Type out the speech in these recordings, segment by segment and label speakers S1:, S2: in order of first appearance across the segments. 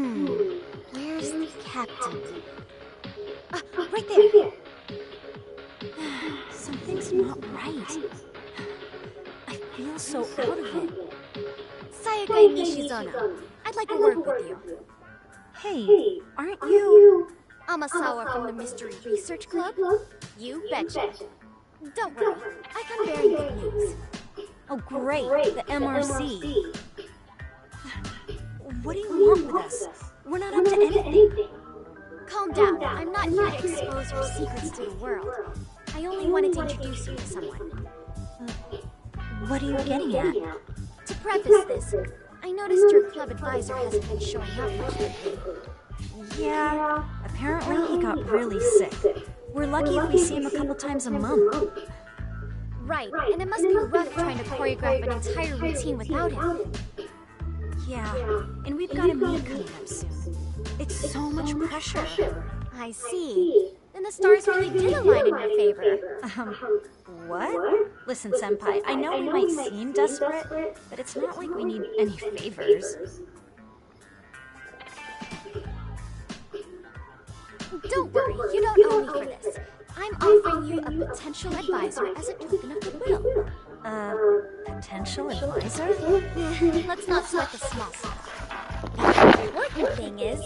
S1: Where's the captain? Right there. Something's not right. I feel so out of it. Sayakai Nishizono, I'd like a word with you. Hey, aren't you... Amasawa from the Mystery Research Club? You betcha. Don't worry, I come bearing good news. Oh great, the MRC. What do you want with us? We're not up to anything. Calm down, I'm not here to expose your secrets to the world. I only wanted to introduce you to someone. What are you getting at? To preface this, I noticed your club advisor hasn't been showing up much lately. Yeah, apparently he got really sick. We're lucky if we see him a couple times a month. Right, and it must be rough trying to choreograph an entire routine without him. Yeah, and we've got a meet coming up soon. It's so much pressure. I see. Then the stars really did align in your favor. What? Listen, Senpai, I know we might seem desperate, but it's not like we need any favors. Don't worry, you don't owe me for this. I'm offering you a potential advisor as a token of goodwill. Potential advisor? Let's not sweat the small stuff. The important thing is,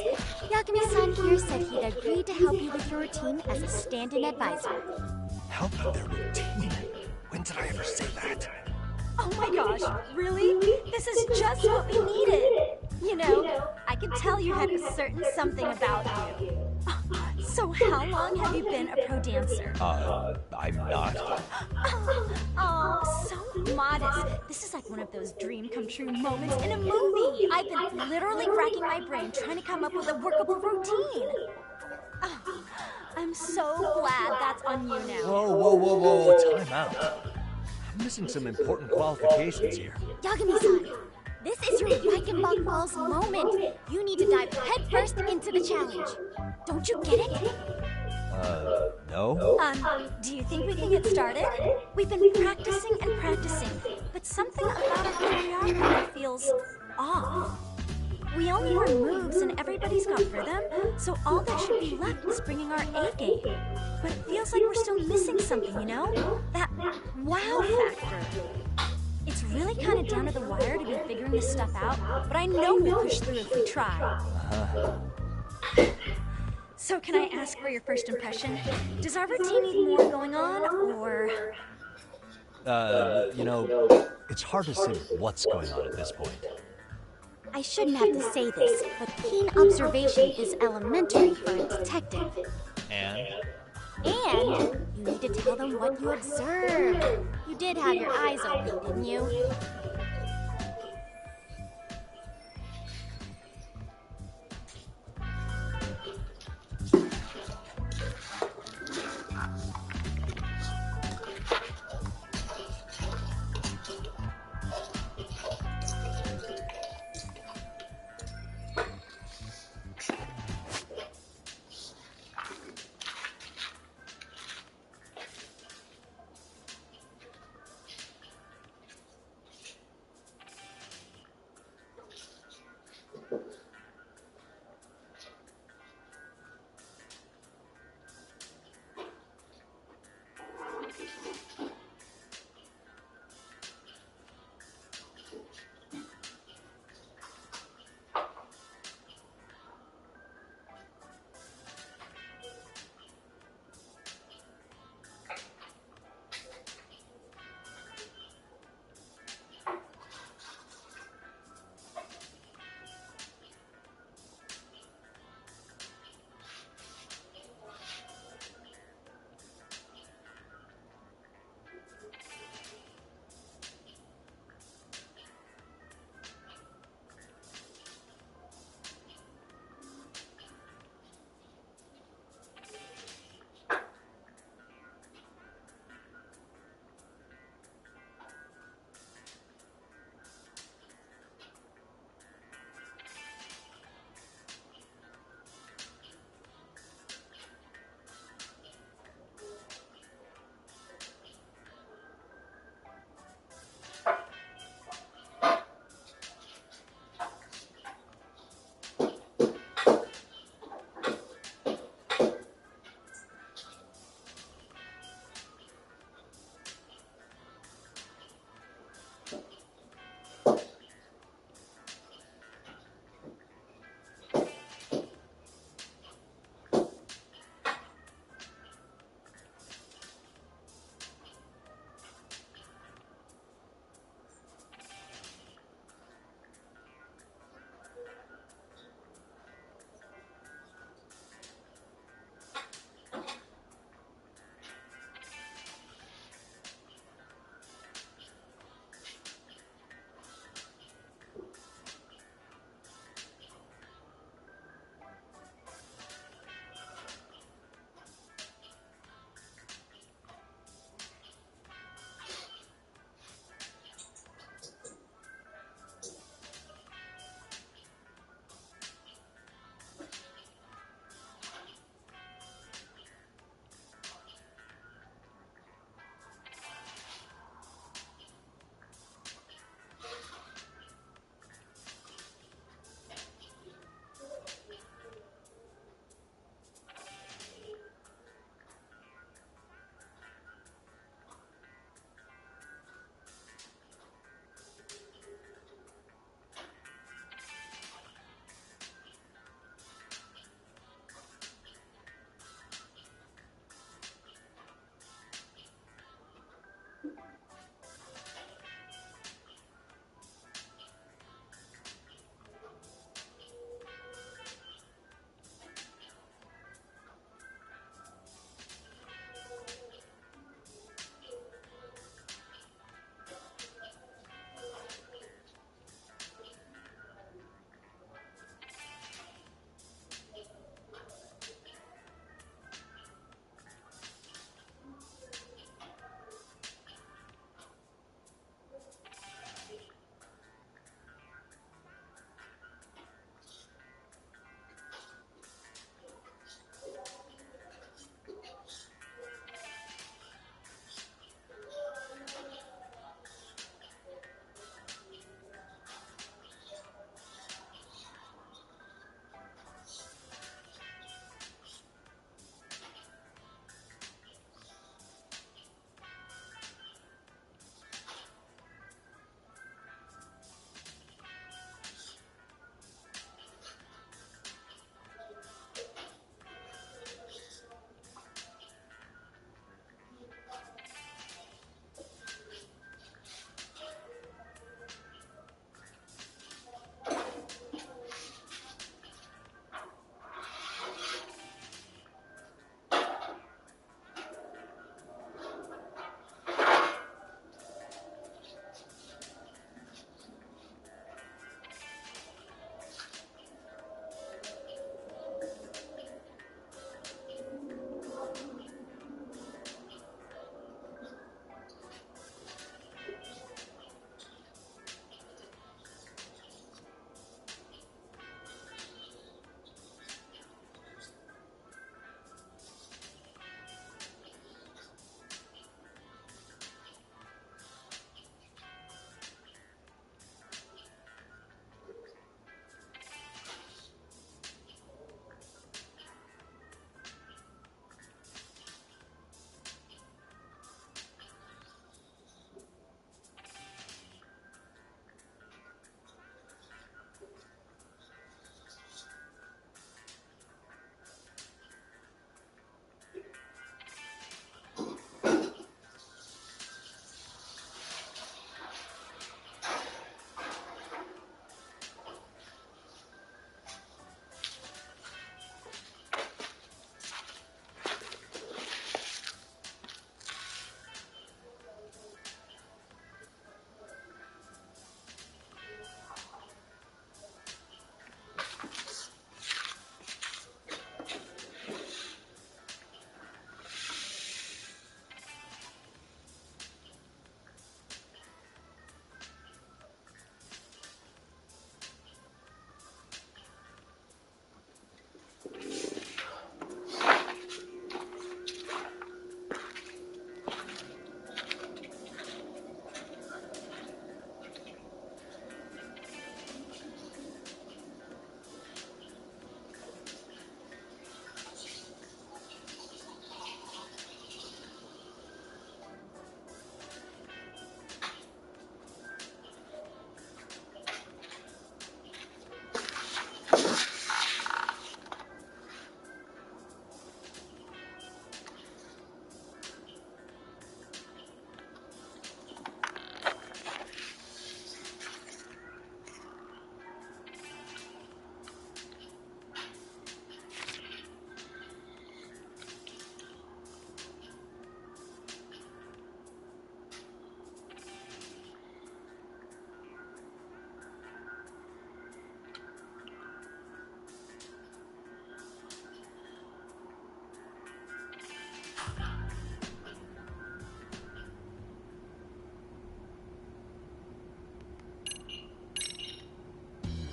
S1: Yakume-san here said he'd agreed to help you with your routine as a stand-in advisor.
S2: Help with their routine? When did I ever say that?
S1: Oh my gosh, really? This is just what we needed. You know, I could tell you had a certain something about you. So how long have you been a pro dancer?
S2: I'm not.
S1: Oh, so modest. This is like one of those dream come true moments in a movie. I've been literally racking my brain trying to come up with a workable routine. Oh, I'm so glad that's on you now.
S2: Whoa, time out. I'm missing some important qualifications here.
S1: Yagami-san, this is your Reichenbach Falls moment. You need to dive headfirst into the challenge. Don't you get it?
S2: No?
S1: Do you think we can get started? We've been practicing and practicing, but something about our choreography feels off. We all know our moves and everybody's got rhythm, so all that should be left is bringing our A game. But it feels like we're still missing something, you know? That wow factor. It's really kind of down to the wire to be figuring this stuff out, but I know we'll push through if we try. So can I ask for your first impression? Does our routine need more going on, or...?
S2: You know, it's hard to say what's going on at this point.
S1: I shouldn't have to say this, but keen observation is elementary for a detective.
S2: And
S1: you need to tell them what you observed. You did have your eyes open, didn't you?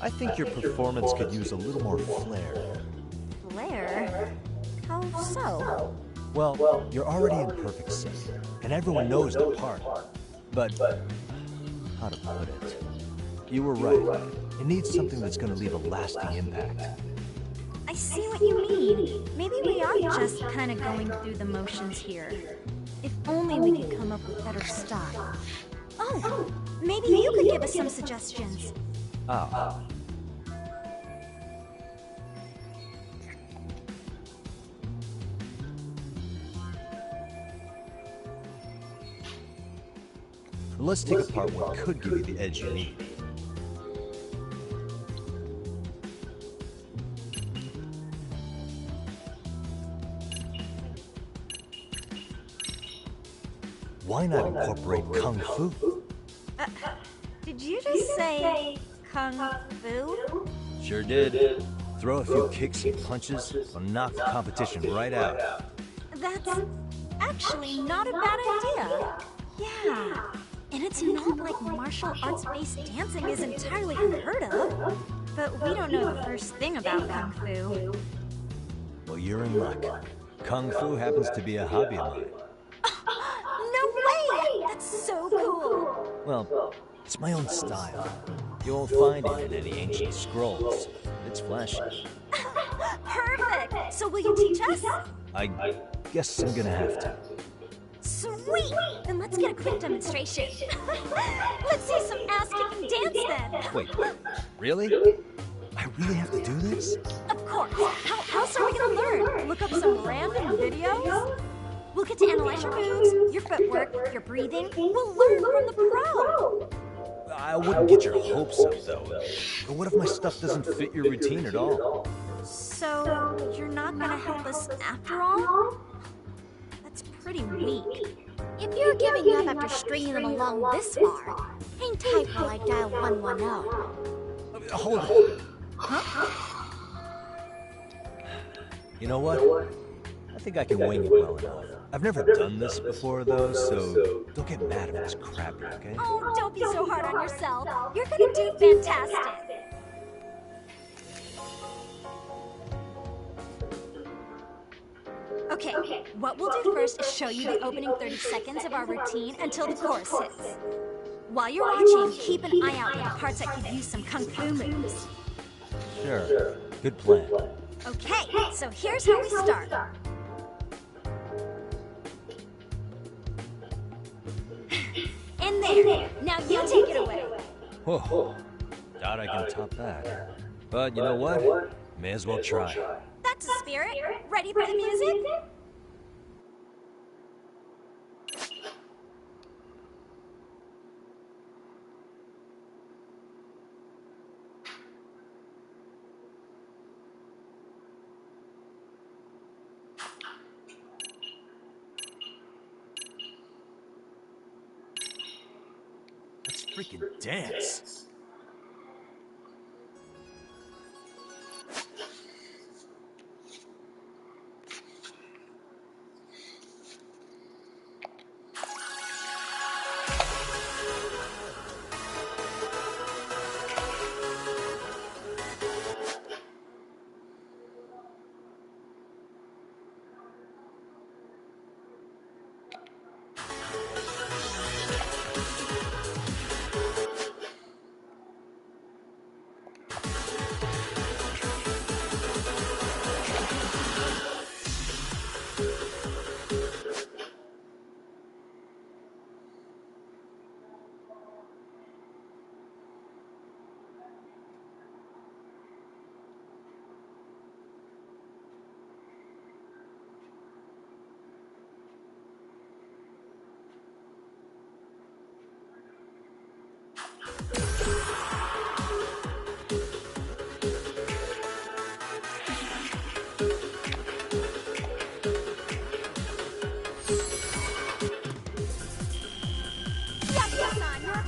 S2: I think your performance could use a little more flair.
S1: Flair? How so?
S2: Well, you're already in perfect sync, and everyone knows the part. But, how to put it? You were right. It needs something that's going to leave a lasting impact.
S1: I see what you mean. Maybe we are just kind of going through the motions here. If only we could come up with better stuff. Oh, maybe you could give us some suggestions.
S2: Ah. Let's take apart what could give you the edge you need. Why not incorporate Kung Fu?
S1: Did you just say Kung Fu?
S2: Sure did. Throw a few kicks and punches, will knock the competition right out.
S1: That's actually not a bad idea. Yeah. And it's not like martial arts-based dancing is entirely unheard of. But we don't know the first thing about Kung Fu.
S2: Well, you're in luck. Kung Fu happens to be a hobby of mine.
S1: No way! That's so cool!
S2: Well, it's my own style. You won't find it in any ancient scrolls. It's flashy.
S1: Perfect! So will you teach us?
S2: I guess I'm gonna have to.
S1: Sweet! Then let's get a quick demonstration. Let's see some ass-kicking dance then!
S2: Wait, really? I really have to do this?
S1: Of course! How else are we gonna learn? Look up some random videos? We'll get to analyze your moves, your footwork, your breathing. We'll learn from the pro!
S2: I wouldn't get your hopes up, though. But what if my stuff doesn't fit your routine at all?
S1: So, you're not gonna help us after all? That's pretty weak. If you're giving up after stringing them along this far, hang tight while I dial 110.
S2: Hold on.
S1: Huh?
S2: You know what? I think I can wing it well enough. I've never done this before, though, so don't get mad if it's crappy, okay?
S1: Oh, don't be so hard on yourself. You're gonna do fantastic. Okay, what we'll do first is show you the opening 30 seconds of our routine until the chorus hits. While you're watching, keep an eye out for the parts that could use some Kung Fu moves.
S2: Sure. Good plan.
S1: Okay, so here's how we start. In there. Now you take it away.
S2: Whoa. Doubt I can top that. But you know what? May as well try.
S1: That's the spirit. Ready for the music?
S2: Let's freaking dance.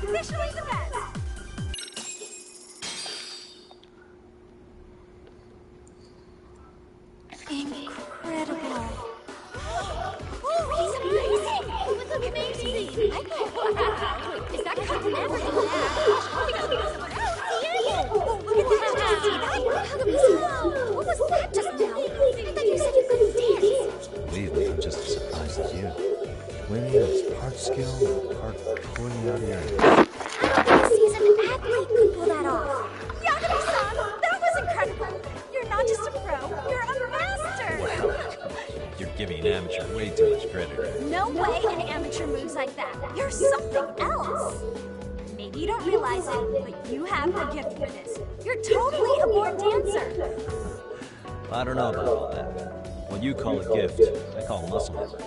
S1: Officially the best! Incredible. Oh, he's amazing! He looks amazing! Wow! Is that cut and everything? Yeah. We gotta look at someone else! Oh, look at
S2: pointing out here.
S1: I don't think a seasoned athlete could pull that off. Yagami-san, that was incredible. You're not just a pro, you're a master.
S2: Well, you're giving an amateur way too much credit.
S1: No way an amateur moves like that. You're something else. Maybe you don't realize it, but you have the gift for this. You're totally a born dancer.
S2: I don't know about all that. What you call a gift, I call muscle memory.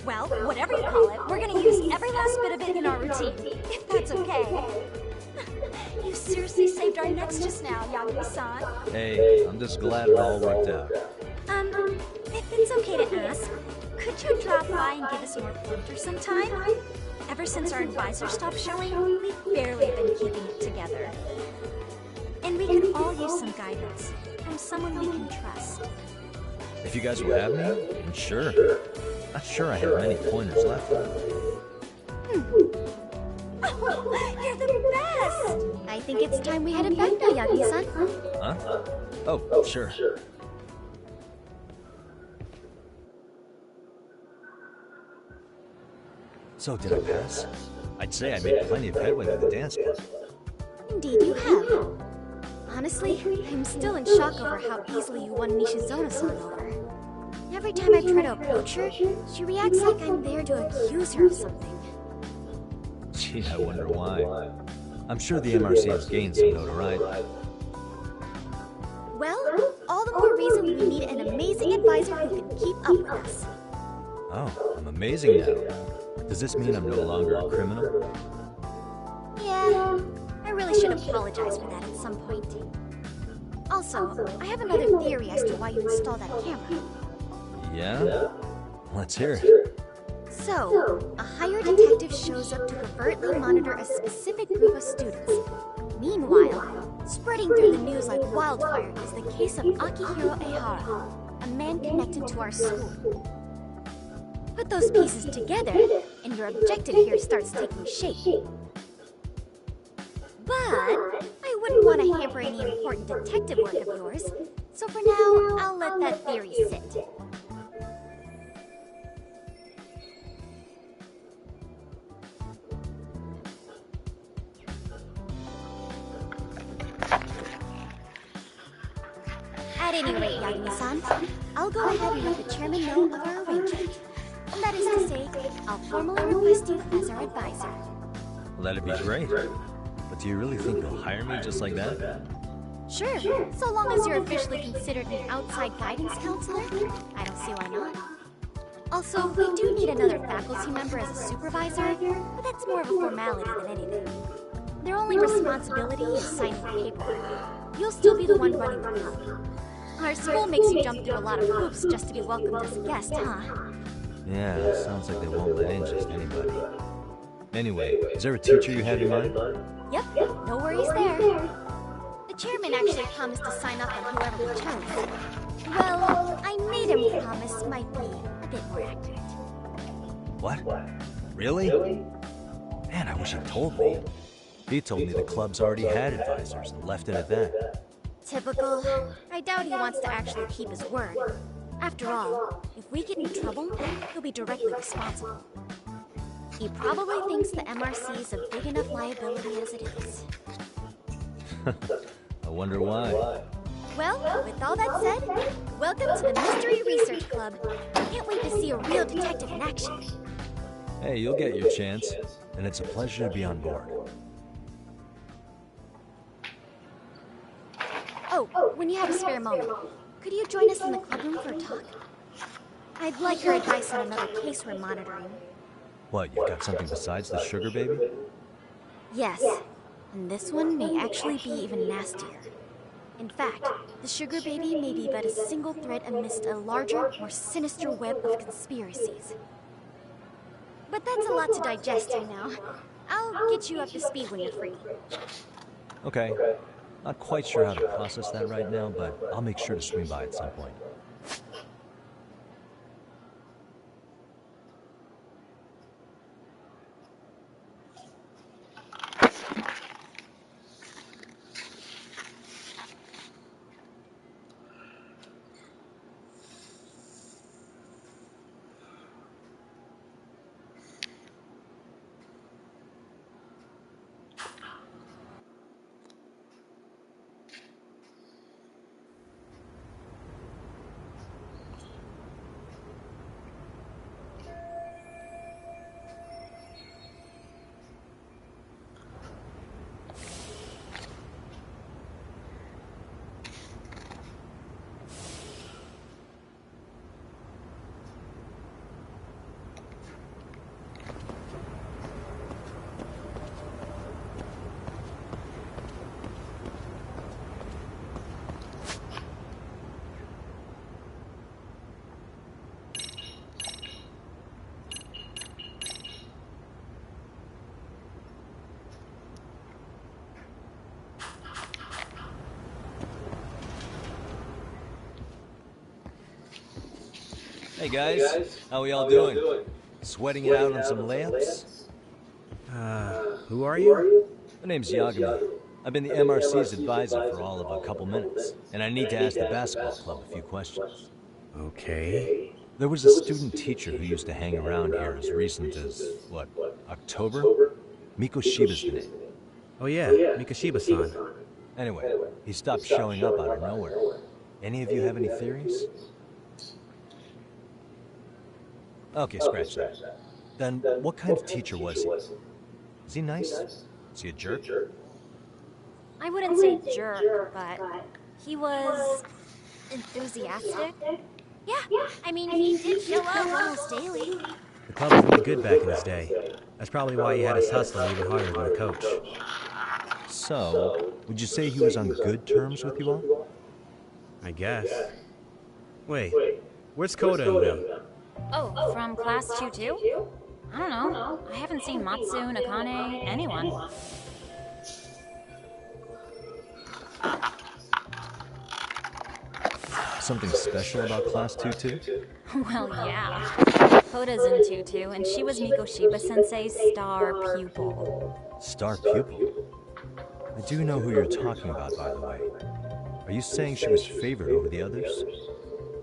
S1: Well, whatever you call it, we're gonna use every last bit of it in our routine, if that's okay. You seriously saved our necks just now, Yagami-san.
S2: Hey, I'm just glad it all worked out.
S1: If it's okay to ask, could you drop by and give us more pointers sometime? Ever since our advisor stopped showing, we've barely been keeping it together. And we could all use some guidance from someone we can trust.
S2: If you guys will have me, then sure. Not sure I have many pointers left.
S1: Oh, you're the best! I think it's time we headed back now, Yagi-san.
S2: Huh? Oh, sure. So, did I pass? I'd say I made plenty of headway with the dance club.
S1: Indeed you have. Honestly, I'm still in shock over how easily you won Nishizono-san over. Every time I try to approach her, she reacts like I'm there to accuse her of something.
S2: Gee, I wonder why. I'm sure the MRC has gained some notoriety.
S1: Well, all the more reason we need an amazing advisor who can keep up with us.
S2: Oh, I'm amazing now. Does this mean I'm no longer a criminal?
S1: Yeah, I really should apologize for that at some point. Also, I have another theory as to why you installed that camera.
S2: Yeah? Let's hear it.
S1: So, a hired detective shows up to covertly monitor a specific group of students. Meanwhile, spreading through the news like wildfire is the case of Akihiro Ehara, a man connected to our school. Put those pieces together, and your objective here starts taking shape. But I wouldn't want to hamper any important detective work of yours, so for now, I'll let that theory sit. At any rate, Yagami-san, I'll go ahead and let the chairman know of our arrangement. And that is to say, I'll formally request you as our advisor.
S2: Well, that'd be great. But do you really think you'll hire me just like that?
S1: Sure, so long as you're officially considered an outside guidance counselor, I don't see why not. Also, we do need another faculty member as a supervisor, but that's more of a formality than anything. Their only responsibility is signing the paperwork. You'll still be the one running the club. Our school makes you jump through a lot of hoops just to be welcomed as a guest, huh?
S2: Yeah, sounds like they won't let in just anybody. Anyway, is there a teacher you had in mind?
S1: Yep, no worries there. The chairman actually promised to sign up on whoever we chose. Well, I made him promise might be a bit more accurate.
S2: What? Really? Man, I wish he'd told me. He told me the club's already had advisors and left it at that.
S1: Typical. I doubt he wants to actually keep his word. After all, if we get in trouble, he'll be directly responsible. He probably thinks the MRC is a big enough liability as it is.
S2: I wonder why.
S1: Well, with all that said, welcome to the Mystery Research Club. Can't wait to see a real detective in action.
S2: Hey, you'll get your chance, and it's a pleasure to be on board.
S1: Oh, when you have a spare moment, could you join us in the clubroom for a talk? I'd like your advice on another case we're monitoring.
S2: What, you've got something besides the sugar baby?
S1: Yes, and this one may actually be even nastier. In fact, the sugar baby may be but a single thread amidst a larger, more sinister web of conspiracies. But that's a lot to digest, I know. I'll get you up to speed when you're free.
S2: Okay. Not quite sure how to process that right now, but I'll make sure to swing by at some point. Hey guys, how we all doing? Sweating it out on some layups?
S3: Who are you?
S2: My name's Yagami. I've been the MRC's advisor for all of a couple minutes, and I need to ask the basketball club a few questions.
S3: Okay.
S2: There was a student teacher who used to hang around here as recent as, what, October? Mikoshiba's the name.
S3: Oh yeah, Mikoshiba-san.
S2: Anyway, he stopped showing up out of nowhere. Any of you have any theories? Okay, scratch that. Then, what kind of teacher was he? Is he nice? Is he a jerk?
S1: I wouldn't say jerk, but he was enthusiastic. Yeah, I mean, he did show up almost daily.
S3: The club was really good back in his day. That's probably why he had us hustling even harder than the coach.
S2: So, would you say he was on good terms with you all?
S3: I guess. Wait, where's Koda and them?
S1: Oh, from class 2-2? I don't know. I haven't seen Matsu, Nakane, anyone.
S2: Something special about Class 2-2?
S1: Well, yeah. Koda's in 2-2, and she was Mikoshiba-sensei's star pupil.
S2: Star pupil? I do know who you're talking about, by the way. Are you saying she was favored over the others?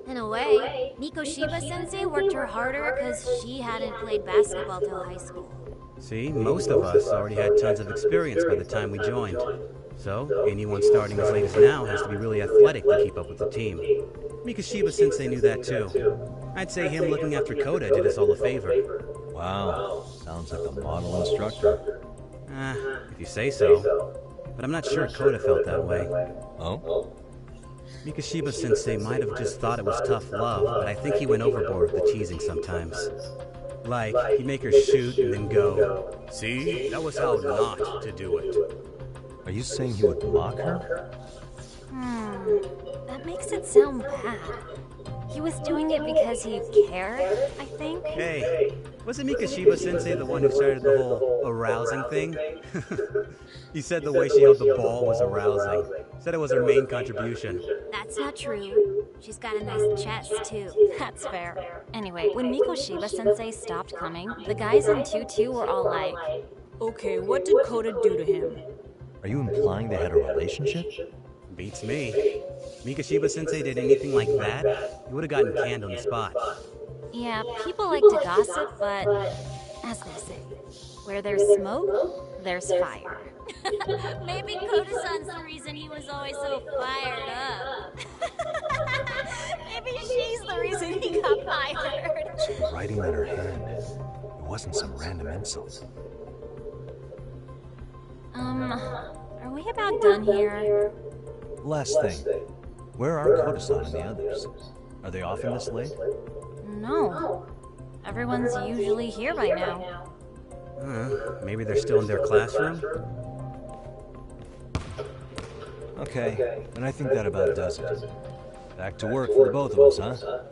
S1: In a way, Mikoshiba-sensei worked her harder because she hadn't played basketball till high school.
S3: See, most of us already had tons of experience by the time we joined. So, anyone starting as late as now has to be really athletic to keep up with the team. Mikoshiba-sensei knew that too. I'd say him looking after Koda did us all a favor.
S2: Wow, sounds like a model instructor.
S3: If you say so. But I'm not sure Koda felt that way.
S2: Oh?
S3: Mikoshiba-sensei might have just thought it was tough love, but I think he went overboard with the teasing sometimes. Like, he'd make her shoot and then go, "See, that was how not to do it."
S2: Are you saying he would mock her?
S1: That makes it sound bad. He was doing it because he cared, I think.
S3: Hey, wasn't Mikoshiba-sensei the one who started the whole arousing thing? He said the way she held the ball was arousing. Said it was her main contribution.
S1: That's not true. She's got a nice chest, too. That's fair. Anyway, when Mikoshiba-sensei stopped coming, the guys in 2-2 were all like, "Okay, what did Koda do to him?"
S2: Are you implying they had a relationship?
S3: Beats me. Mikoshiba-sensei did anything like that, he would have gotten canned on the spot.
S1: Yeah, people like to gossip, but as they say, where there's smoke, there's fire. Maybe Koda-san's the reason he was always so fired up. Maybe she's the reason he got fired.
S2: She's writing on her hand. It wasn't some random insult.
S1: Are we about done here?
S2: Last thing. Where are Koda-san and the others? Are they often this late?
S1: No. Everyone's usually here by now.
S3: Maybe they're still in their classroom?
S2: Okay, and I think that about does it. Back to work for the both of us, huh?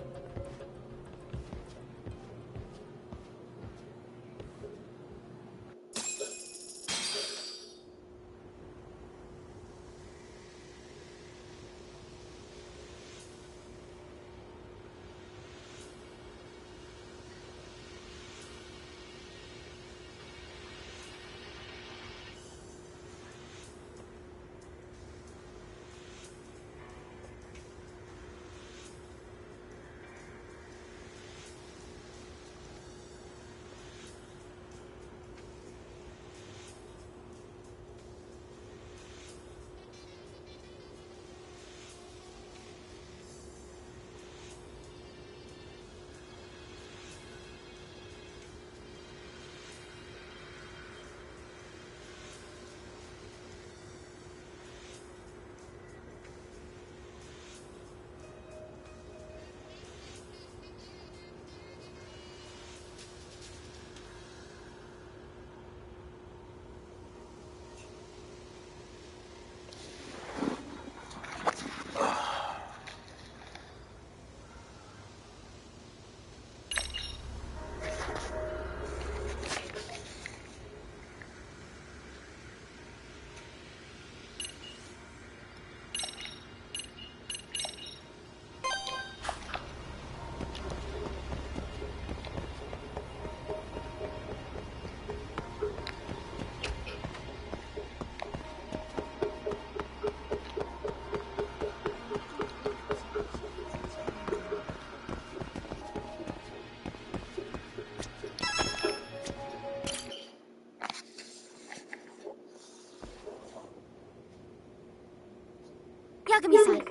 S1: Yagami-san.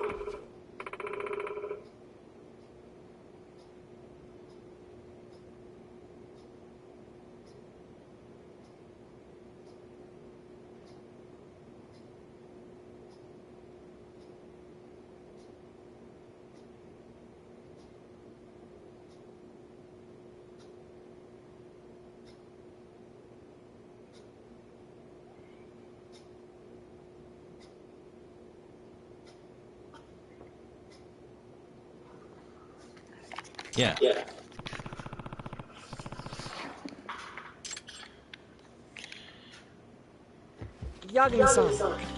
S2: Yeah.
S4: Yagami-san.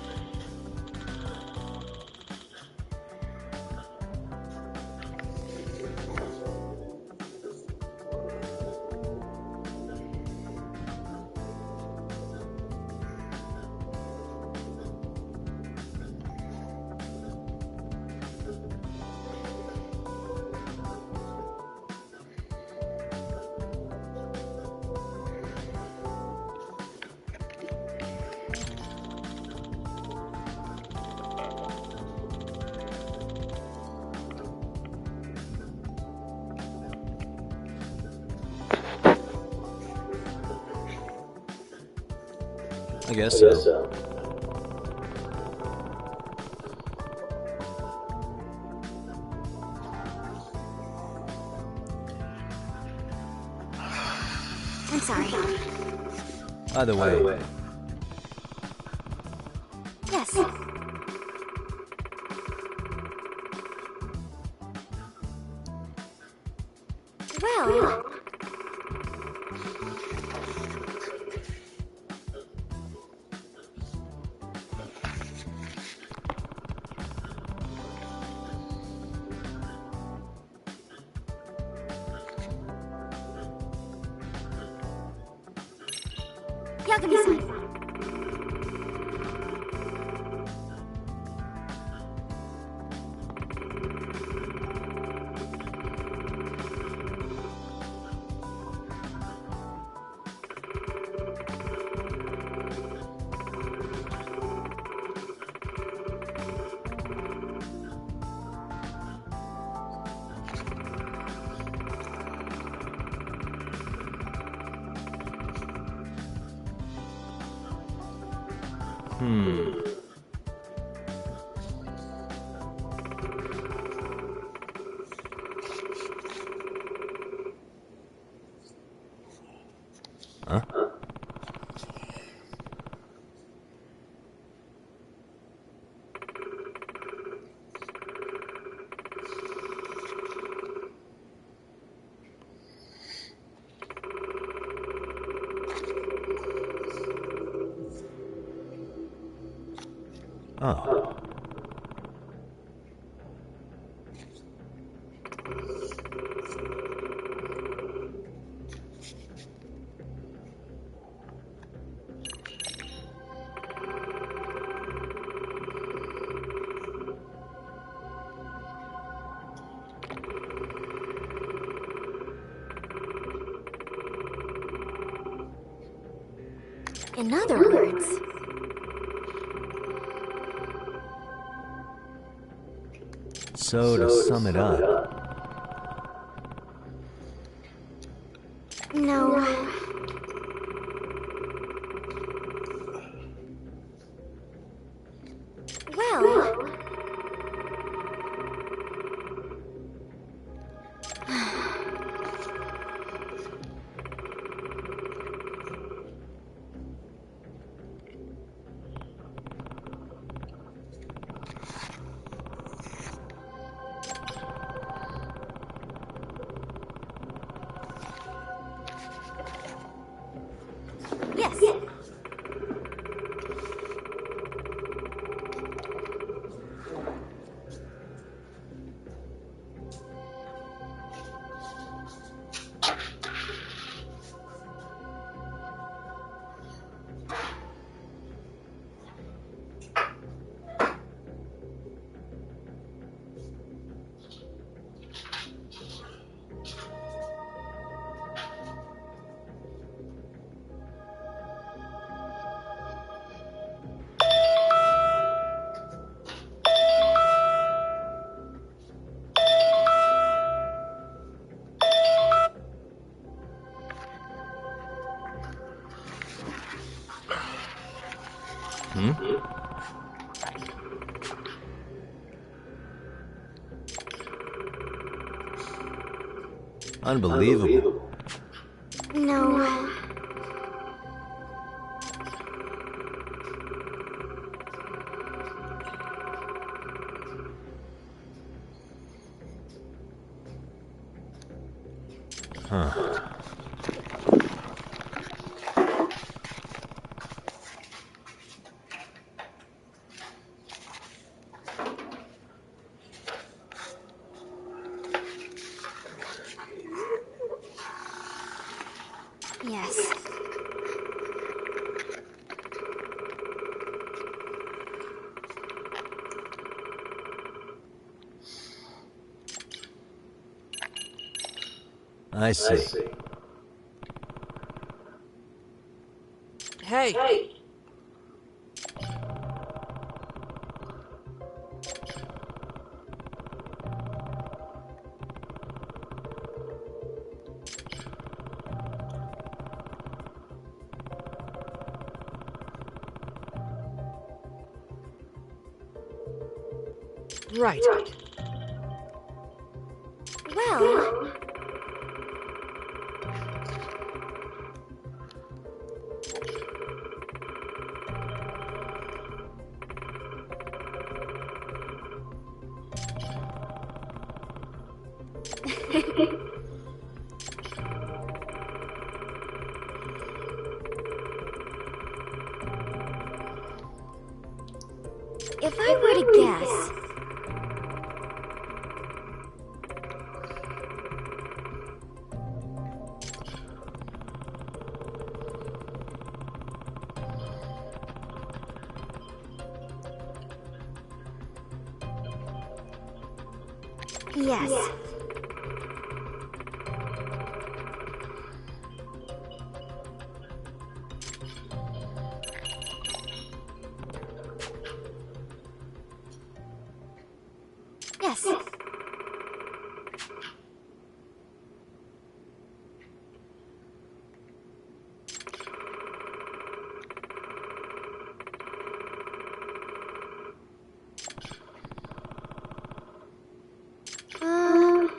S2: I guess so.
S1: I'm sorry.
S2: Either way.
S1: Yes. Well... Yagami-san.
S2: Huh? Oh.
S1: In other words...
S2: So, to sum it up,
S1: No. Well... Yes.
S2: Unbelievable.
S1: No.
S2: Huh.
S1: Yes.
S2: I see.
S4: Hey! Right.
S1: Well, if I were to guess, yes. Yes. Huh.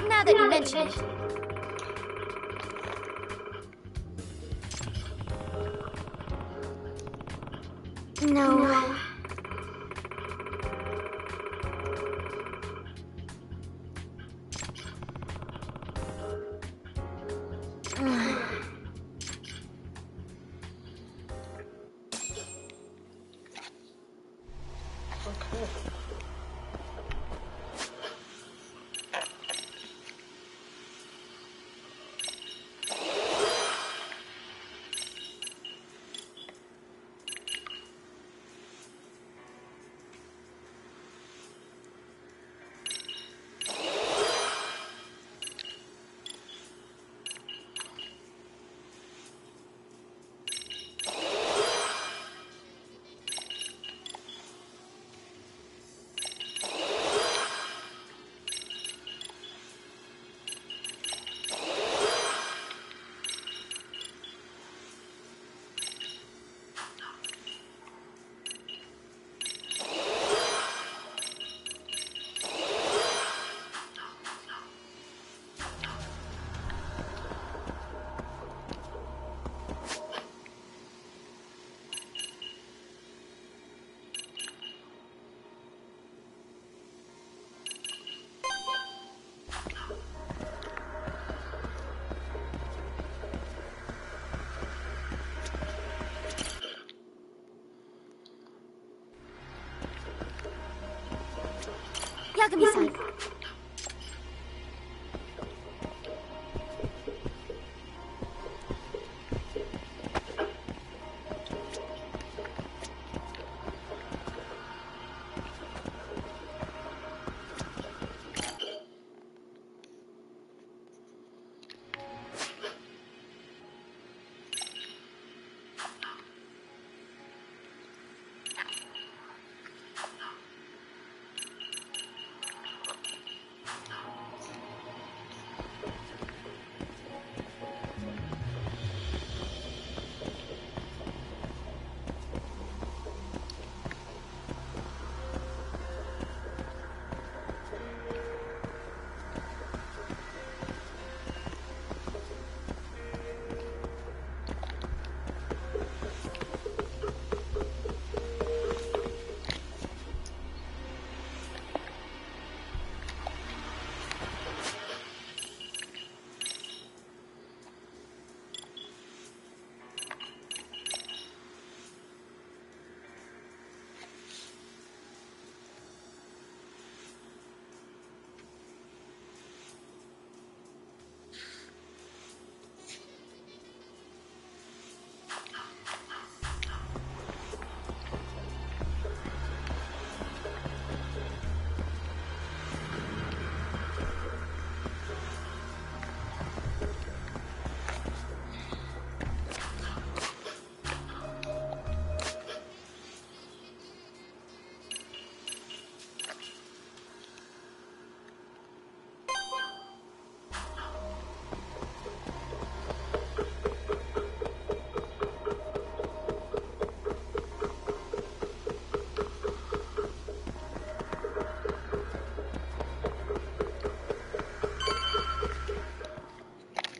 S1: Now that you mention it. No. Yagami-san.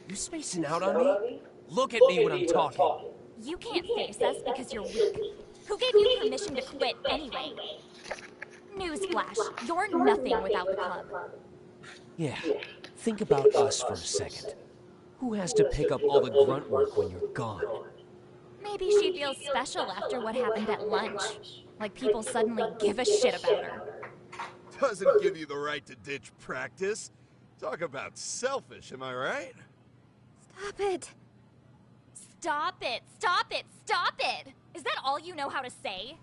S4: You spacing out on me? Look at me when I'm talking.
S1: You can't face us because you're weak. Who gave you permission to quit anyway? Newsflash, you're nothing without the club.
S4: Yeah, think about us for a second. Who has to pick up all the grunt work when you're gone?
S1: Maybe she feels special after what happened at lunch. Like people suddenly give a shit about her.
S5: Doesn't give you the right to ditch practice. Talk about selfish, am I right?
S1: Stop it. Stop it, stop it, stop it! Is that all you know how to say?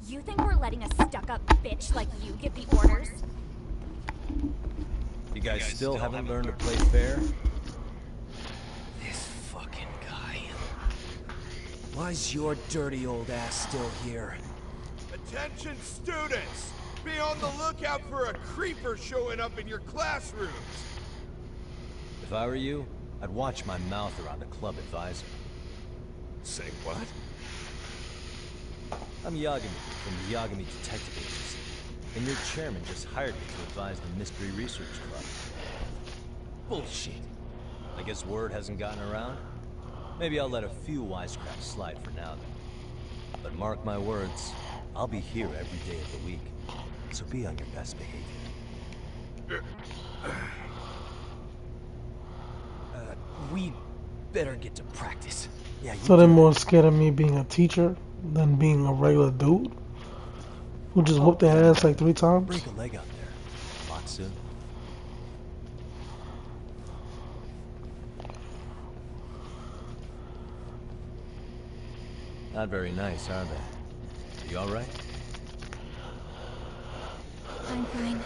S1: You think we're letting a stuck-up bitch like you give the orders?
S2: You guys still haven't learned to play fair?
S4: This fucking guy. Why's your dirty old ass still here?
S5: Attention students! Be on the lookout for a creeper showing up in your classrooms!
S2: If I were you, I'd watch my mouth around a club advisor.
S5: Say what?
S2: I'm Yagami from the Yagami Detective Agency, and your chairman just hired me to advise the Mystery Research Club.
S4: Bullshit.
S2: I guess word hasn't gotten around? Maybe I'll let a few wisecracks slide for now then. But mark my words, I'll be here every day of the week, so be on your best behavior.
S4: We better get to practice.
S2: Yeah, you
S6: So they're
S2: do
S6: more
S2: that.
S6: scared of me being a teacher than being a regular dude who just whooped their ass like 3 times.
S2: Break a leg out there, Matsu. Not very nice, are they? You alright?
S1: I'm fine.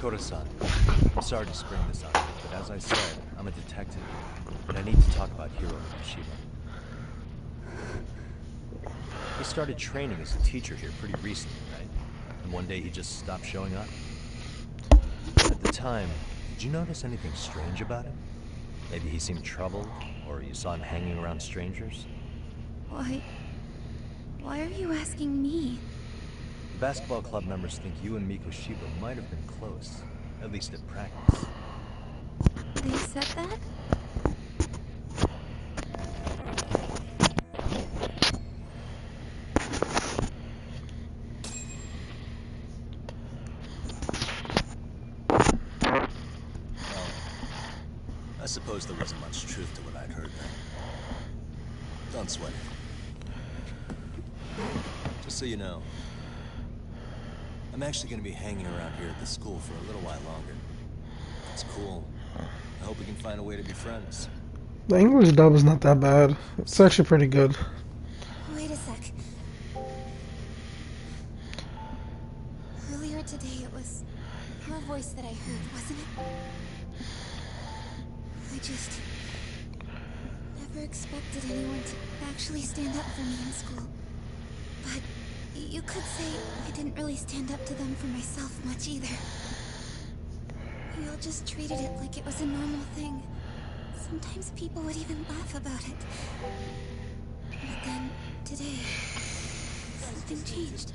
S2: Koda-san, I'm sorry to spring this on you, but as I said, I'm a detective, and I need to talk about Hiro Mikoshiba. He started training as a teacher here pretty recently, right? And one day he just stopped showing up? At the time, did you notice anything strange about him? Maybe he seemed troubled, or you saw him hanging around strangers?
S1: Why are you asking me?
S2: The basketball club members think you and Mikoshiba might have been close, at least at practice.
S1: They said that?
S2: Well, I suppose there wasn't much truth to what I'd heard then. Don't sweat it. Just so you know, I'm actually gonna be hanging around here at the school for a little while longer. It's cool. I hope we can find a way to be friends.
S6: The English dub is not that bad. It's actually pretty good.
S1: Wait a sec. Earlier today, it was your voice that I heard, wasn't it? I just never expected anyone to actually stand up for me in school. But you could say I didn't really stand up to them for myself much either. We all just treated it like it was a normal thing. Sometimes people would even laugh about it. But then, today, something changed.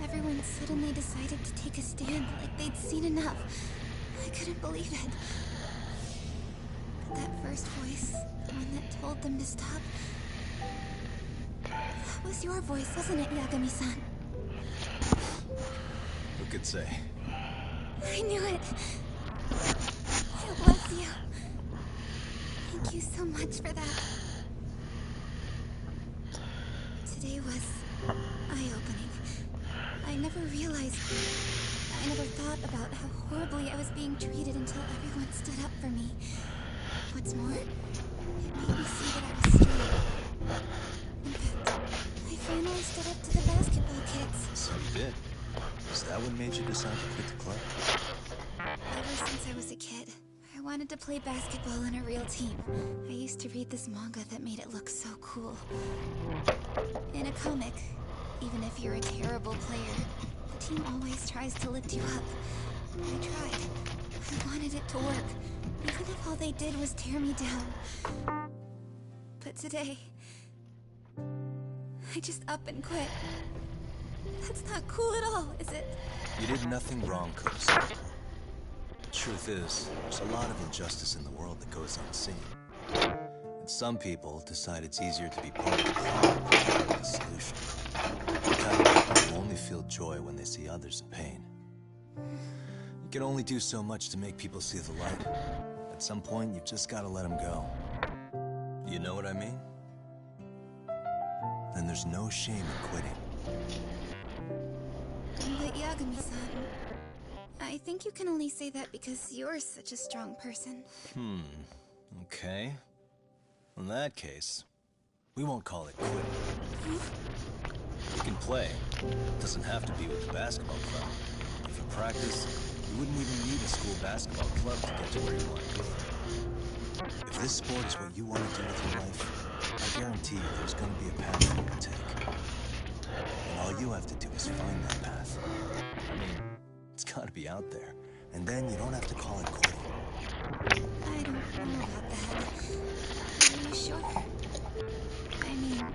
S1: Everyone suddenly decided to take a stand like they'd seen enough. I couldn't believe it. But that first voice, the one that told them to stop, that was your voice, wasn't it, Yagami-san?
S2: Who could say?
S1: I knew it. It was you. Thank you so much for that. Today was eye-opening. I never realized, I never thought about how horribly I was being treated until everyone stood up for me. What's more, it made me see that I was strong. In fact, I finally stood up to the basketball kids.
S2: So you did. Is that what made you decide to quit the club?
S1: Ever since I was a kid, I wanted to play basketball on a real team. I used to read this manga that made it look so cool. In a comic, even if you're a terrible player, the team always tries to lift you up. I tried. I wanted it to work, even if all they did was tear me down. But today, I just up and quit. That's not cool at all, is it?
S2: You did nothing wrong, Kosa. The truth is, there's a lot of injustice in the world that goes unseen. And some people decide it's easier to be part of the problem than part of the solution. The kind of people who only feel joy when they see others in pain. You can only do so much to make people see the light. At some point, you've just gotta let them go. You know what I mean? Then there's no shame in quitting.
S1: But Yagami-san, I think you can only say that because you're such a strong person.
S2: Okay. In that case, we won't call it quitting. You can play. It doesn't have to be with the basketball club. If you practice, you wouldn't even need a school basketball club to get to where you want to be. If this sport is what you want to do with your life, I guarantee you there's going to be a path for you to take. And all you have to do is find that path. I mean, it's got to be out there. And then you don't have to call it quitting.
S1: I don't know about that. Are you sure? I mean,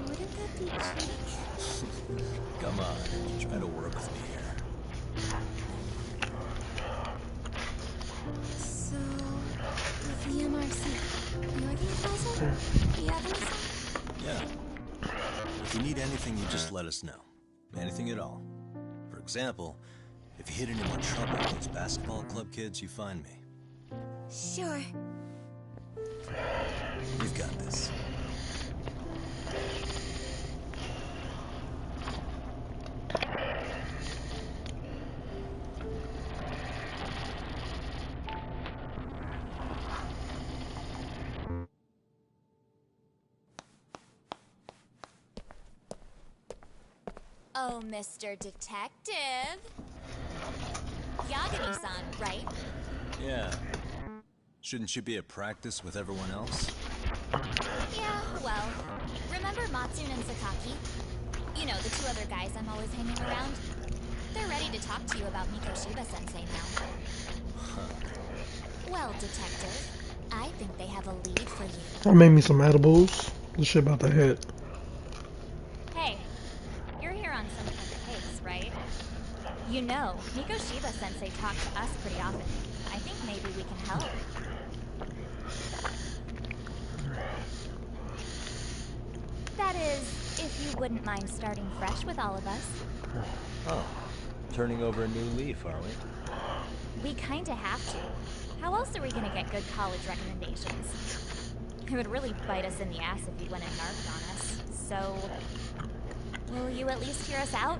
S1: wouldn't that be cheating?
S2: Come on, try to work with me here.
S1: So, with the MRC, you're the advisor? Yagami-san?
S2: Yeah. If you need anything, you just let us know. Anything at all. For example, if you hit any more trouble with those basketball club kids, you find me.
S1: Sure.
S2: You've got this.
S7: Oh, Mr. Detective. Yagami-san, right?
S2: Yeah. Shouldn't you be at practice with everyone else?
S7: Yeah, well, remember Matsune and Sakaki? You know, the two other guys I'm always hanging around? They're ready to talk to you about Mikoshiba-sensei now. Well, Detective, I think they have a lead for you.
S6: I made me some edibles. This shit about to hit.
S7: Hey, you're here on some kind of case, right? You know, Mikoshiba-sensei talks to us pretty often. I think maybe we can help. That is, if you wouldn't mind starting fresh with all of us.
S2: Oh. Turning over a new leaf, are we?
S7: We kinda have to. How else are we gonna get good college recommendations? It would really bite us in the ass if you went and narked on us. So, Will you at least hear us out?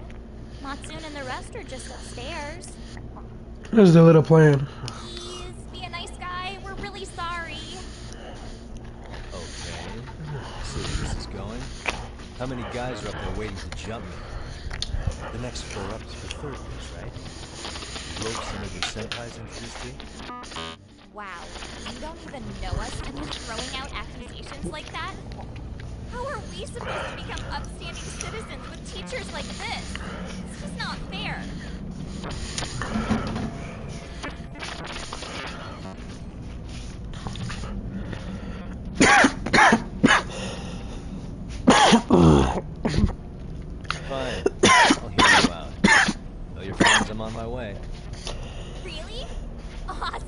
S7: Matsune and the rest are just upstairs.
S6: Here's the little plan.
S7: Please, be a nice guy. We're really sorry.
S2: Okay. See where this is going. How many guys are up there waiting to jump me? The next floor up is for third years, right? Wrote some of your senpais introduced you?
S7: Wow, you don't even know us and you're throwing out accusations like that? How are we supposed to become upstanding citizens with teachers like this? It's just not fair.
S2: Fine. I'll hear you out. Tell your friends I'm on my way.
S7: Really? Awesome.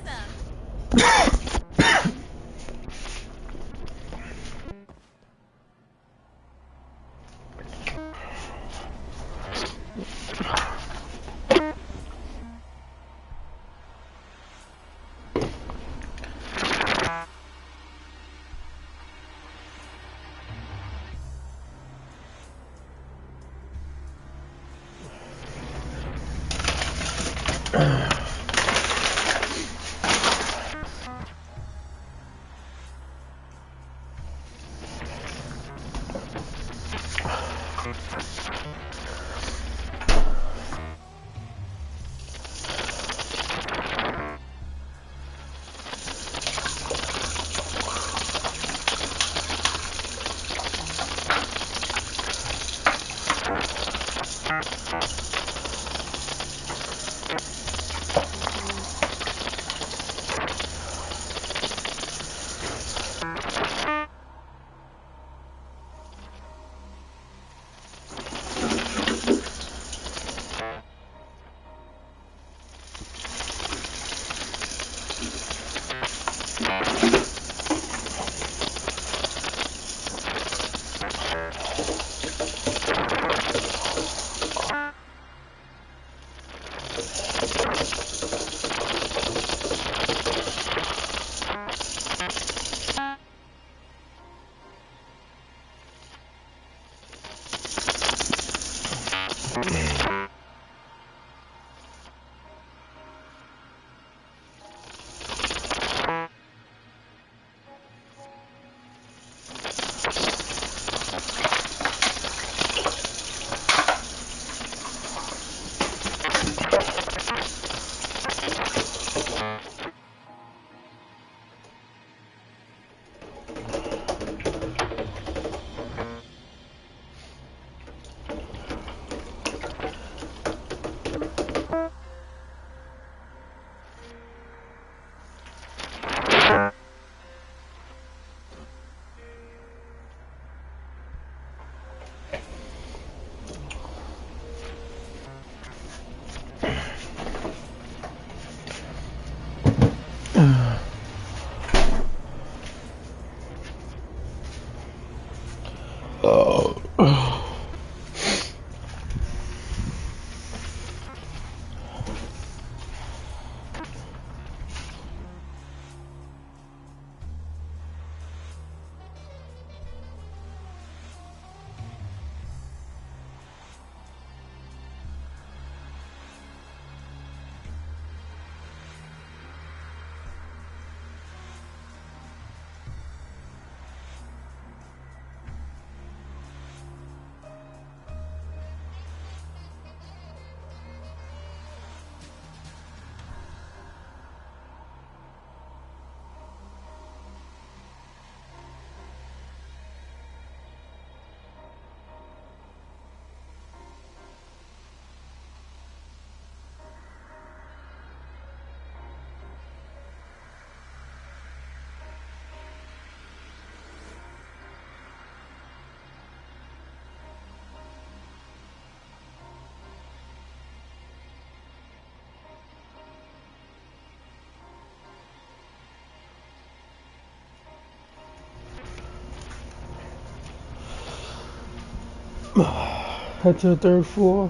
S6: Head to the third floor.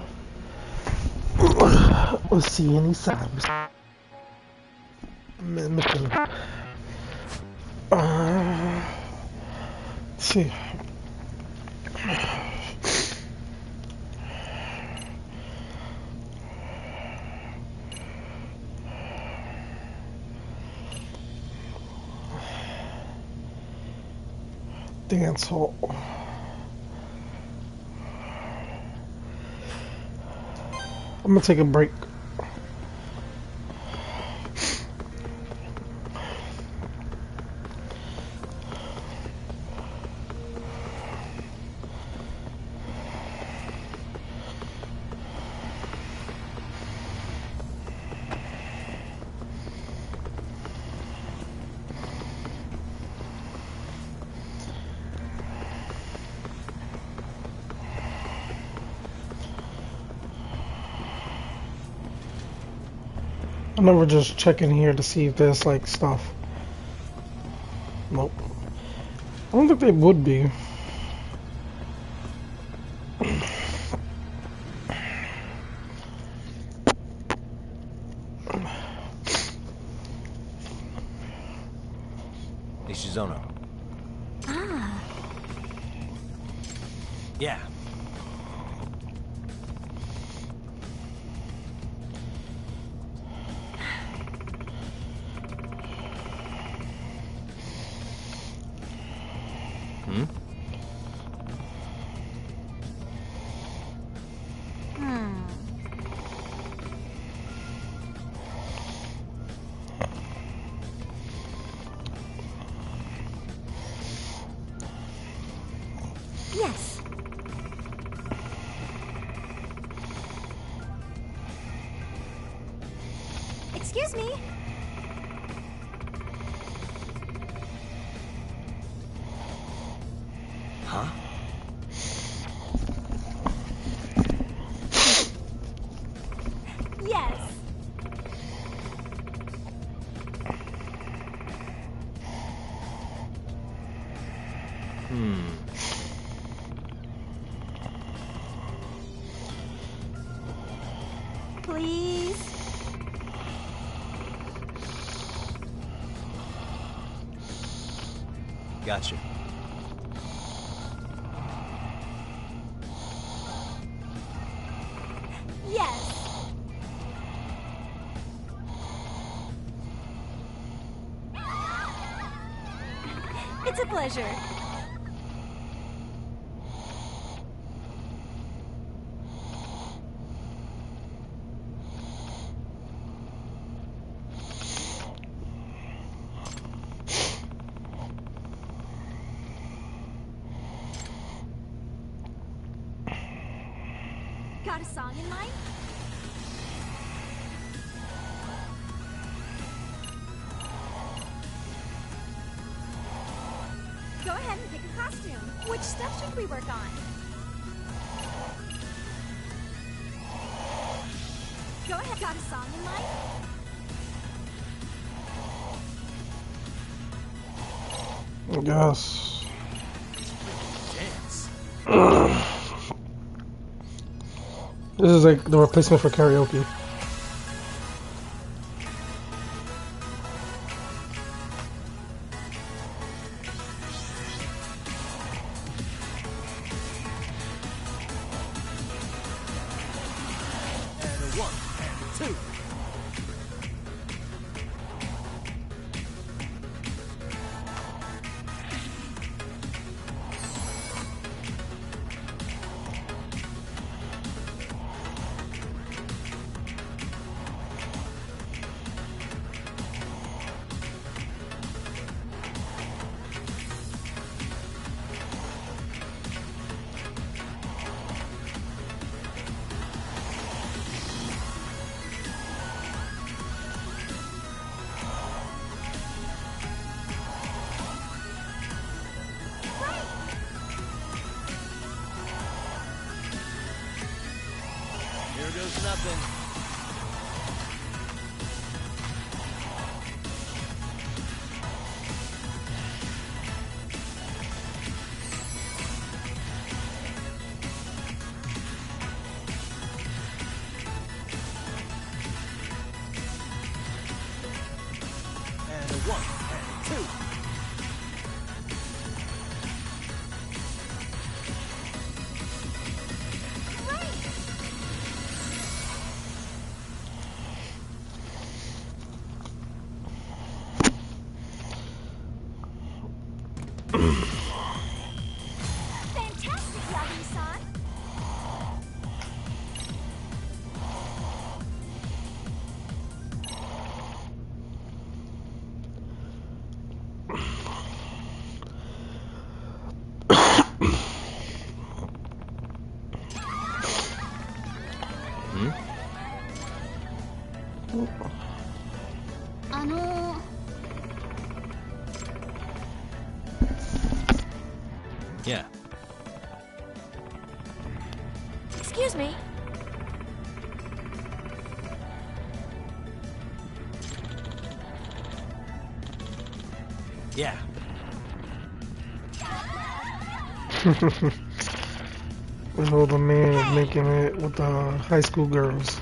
S6: Let's see any signs. Let's see. Dance hall. I'm gonna take a break. I never just check in here to see if there's like stuff. Nope. I don't think they would be.
S2: Nishizono.
S1: Ah.
S2: Yeah. Hmm?
S1: Yes. Excuse me.
S2: Huh?
S1: Yes. Please.
S2: Gotcha.
S1: Yes. It's a pleasure. Got a song in mind? Go ahead and pick a costume. Which stuff should we work on? Go ahead. Got a song in mind?
S6: Yes.
S2: Dance.
S6: This is like the replacement for karaoke.
S5: And a 1 and a 2. Here goes nothing. And a 1 and a 2.
S2: Hmm? Yeah.
S1: Excuse me.
S2: Yeah.
S6: This older man is making it with the high school girls.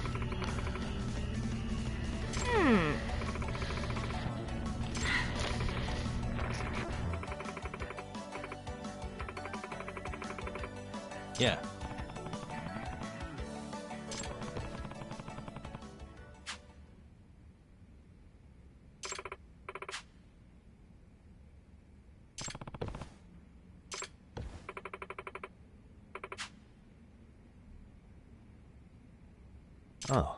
S2: Yeah. Oh.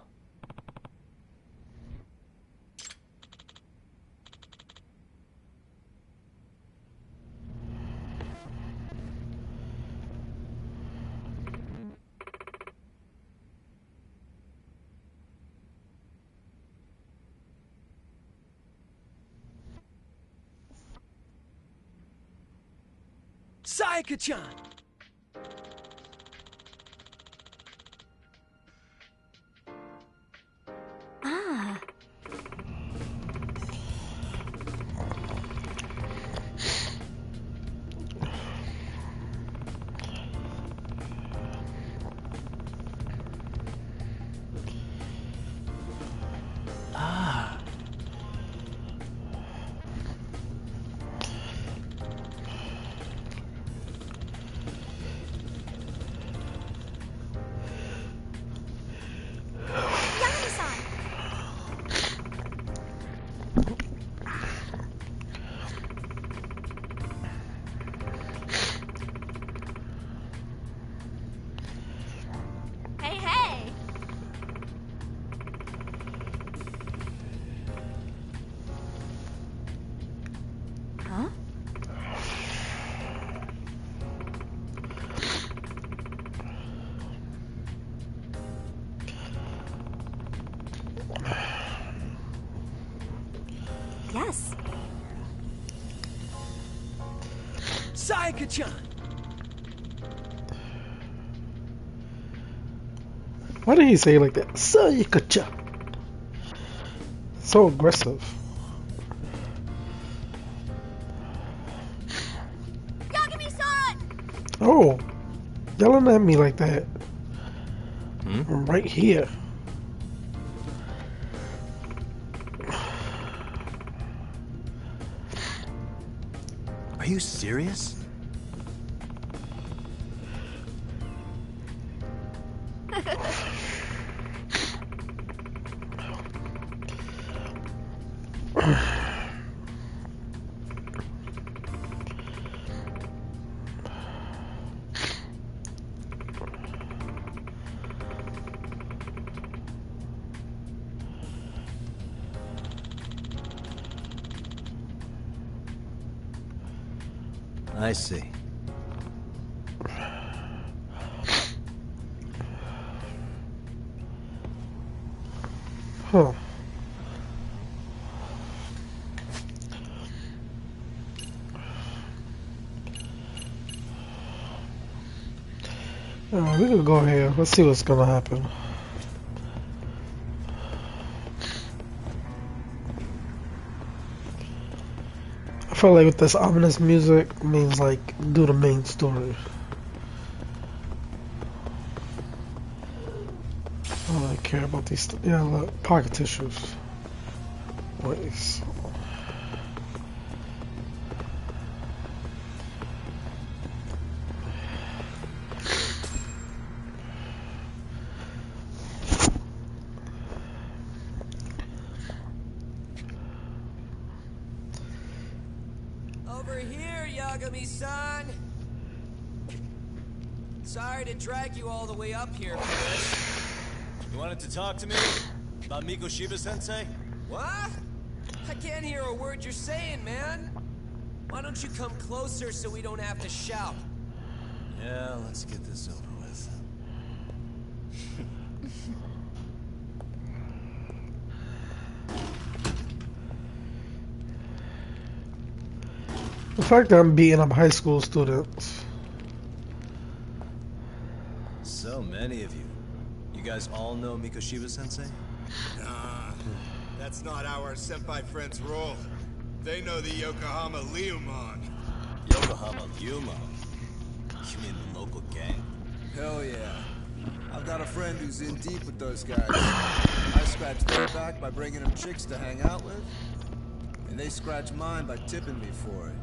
S4: Sayaka-chan!
S1: Ah.
S4: Ah.
S1: Yagami-san!
S7: Hey, hey!
S1: Huh? Yes.
S4: Sayaka-chan!
S6: Why did he say it like that? Sayaka-cha. So aggressive.
S7: Yagami-san!
S6: Oh, yelling at me like that.
S2: Hmm?
S6: I'm right here.
S2: Are you serious? I see.
S6: Huh. Alright, we can go here. Let's see what's gonna happen. I feel like with this ominous music means like do the main story. I don't really care about these. Yeah, look, pocket tissues. Waste.
S4: Over here, Yagami-san! Sorry to drag you all the way up here for this.
S8: You wanted to talk to me? About Mikoshiba-sensei?
S4: What? I can't hear a word you're saying, man. Why don't you come closer so we don't have to shout?
S8: Yeah, let's get this over with.
S6: The fact that I'm beating up high school students.
S2: So many of you. You guys all know Mikoshiba-sensei?
S5: Nah, that's not how our senpai friends roll. They know the Yokohama Leomon.
S2: Yokohama Yuma. You mean the local gang?
S9: Hell yeah. I've got a friend who's in deep with those guys. I scratch their back by bringing them chicks to hang out with, and they scratch mine by tipping me for it.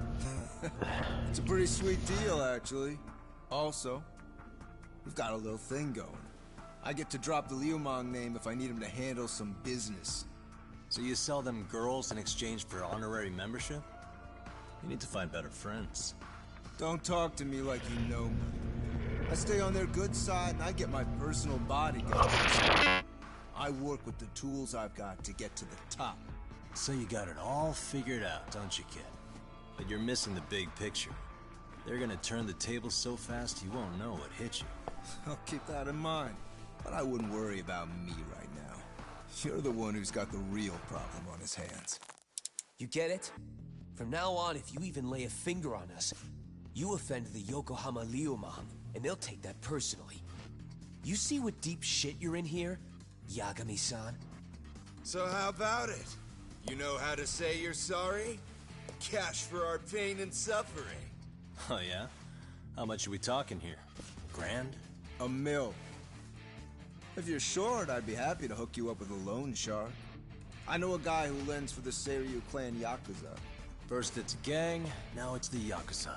S9: It's a pretty sweet deal, actually. Also, we've got a little thing going. I get to drop the Liumang name if I need him to handle some business.
S2: So you sell them girls in exchange for honorary membership? You need to find better friends.
S9: Don't talk to me like you know me. I stay on their good side and I get my personal bodyguard. I work with the tools I've got to get to the top.
S2: So you got it all figured out, don't you, kid? But you're missing the big picture. They're gonna turn the tables so fast you won't know what hit you.
S9: I'll keep that in mind. But I wouldn't worry about me right now. You're the one who's got the real problem on his hands.
S4: You get it? From now on, if you even lay a finger on us, you offend the Yokohama Liumang, and they'll take that personally. You see what deep shit you're in here, Yagami-san?
S5: So how about it? You know how to say you're sorry? Cash for our pain and suffering.
S2: Oh yeah? How much are we talking here? Grand?
S9: $1 million. If you're short, I'd be happy to hook you up with a loan shark. I know a guy who lends for the Seiryu clan Yakuza.
S2: First it's a gang, now it's the Yakuza.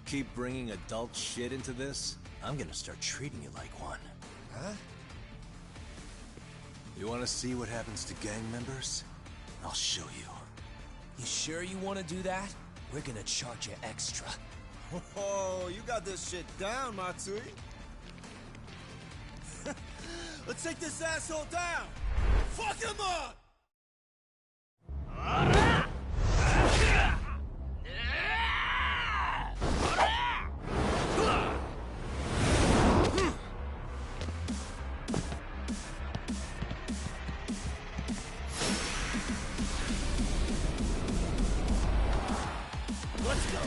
S2: Keep bringing adult shit into this, I'm gonna start treating you like one.
S5: Huh?
S2: You wanna see what happens to gang members? I'll show you.
S4: You sure you want to do that? We're gonna charge you extra.
S9: Oh, you got this shit down, Matsui. Let's take this asshole down! Fuck him up!
S4: Let's go.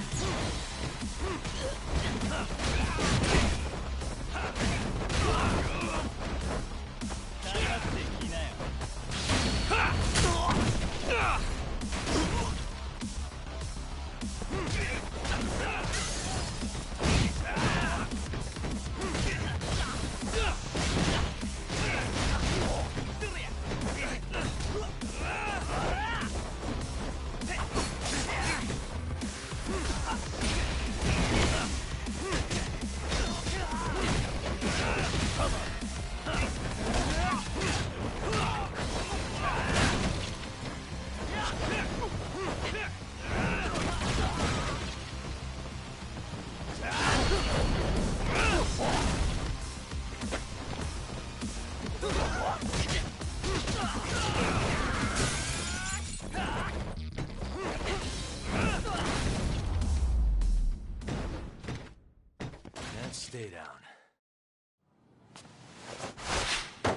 S2: Stay down.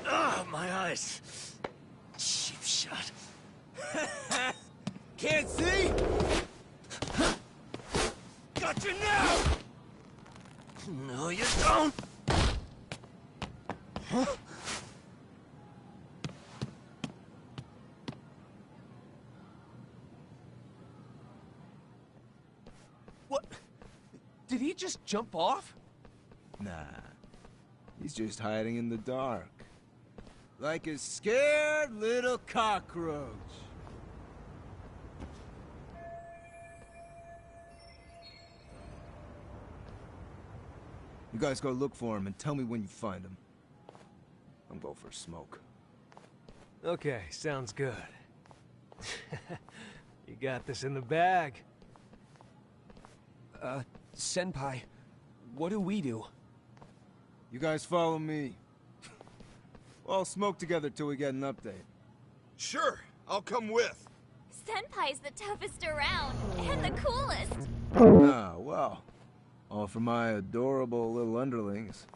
S2: Ah, my eyes. Cheap shot.
S9: Can't see? Got you now!
S2: No, you don't. Huh?
S4: What? Did he just jump off?
S9: Nah, he's just hiding in the dark. Like a scared little cockroach. You guys go look for him and tell me when you find him. I'm going for a smoke.
S10: Okay, sounds good. You got this in the bag.
S4: Senpai, what do we do?
S9: You guys follow me. We'll all smoke together till we get an update.
S5: Sure, I'll come with.
S7: Senpai's the toughest around, and the coolest.
S9: Ah, well. All for my adorable little underlings.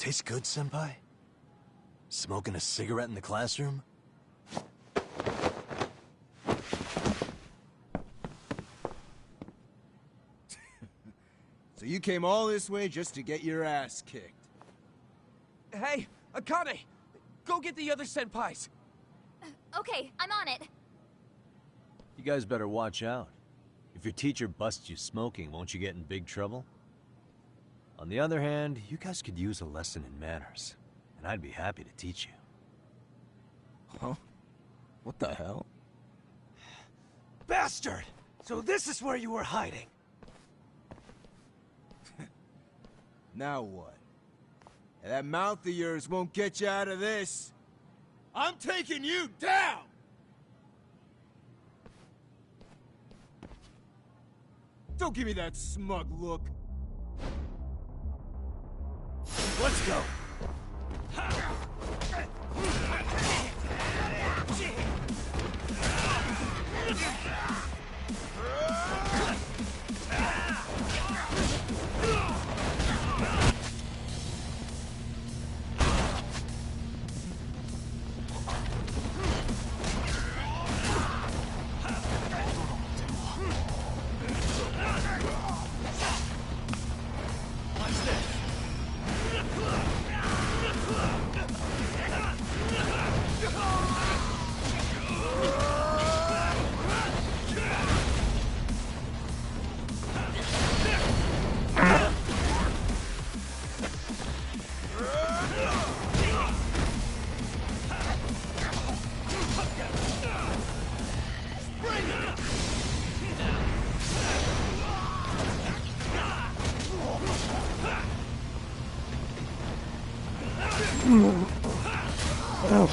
S2: Tastes good, Senpai? Smoking a cigarette in the classroom?
S9: So you came all this way just to get your ass kicked?
S4: Hey, Akane! Go get the other senpais!
S7: Okay, I'm on it.
S2: You guys better watch out. If your teacher busts you smoking, won't you get in big trouble? On the other hand, you guys could use a lesson in manners, and I'd be happy to teach you.
S9: Huh? What the hell?
S10: Bastard! So this is where you were hiding.
S9: Now what? That mouth of yours won't get you out of this. I'm taking you down! Don't give me that smug look.
S10: Let's go.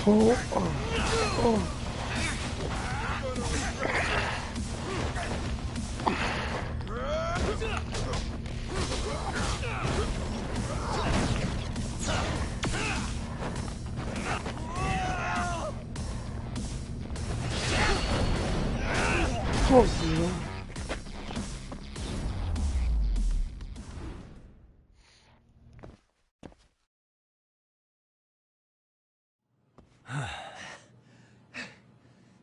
S6: Asshole.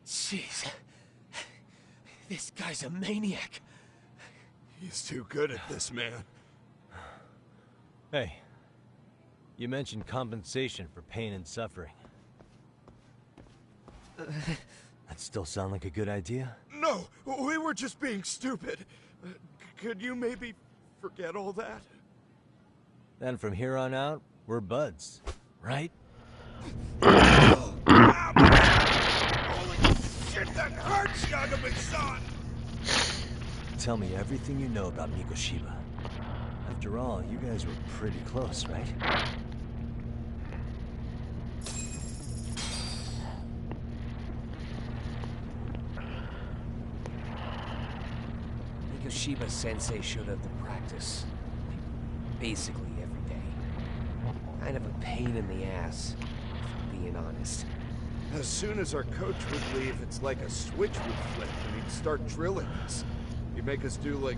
S4: Jeez. This guy's a maniac.
S5: He's too good at this, man.
S2: Hey, you mentioned compensation for pain and suffering. That still sound like a good idea?
S5: No, we were just being stupid. Could you maybe forget all that?
S2: Then from here on out, we're buds, right?
S5: Holy shit, that hurts, Yagami-san!
S2: Tell me everything you know about Mikoshiba. After all, you guys were pretty close, right?
S4: Mikoshiba Sensei showed up to practice. Basically every day. Kind of a pain in the ass, if I'm being honest.
S5: As soon as our coach would leave, it's like a switch would flip and he'd start drilling us. He'd make us do like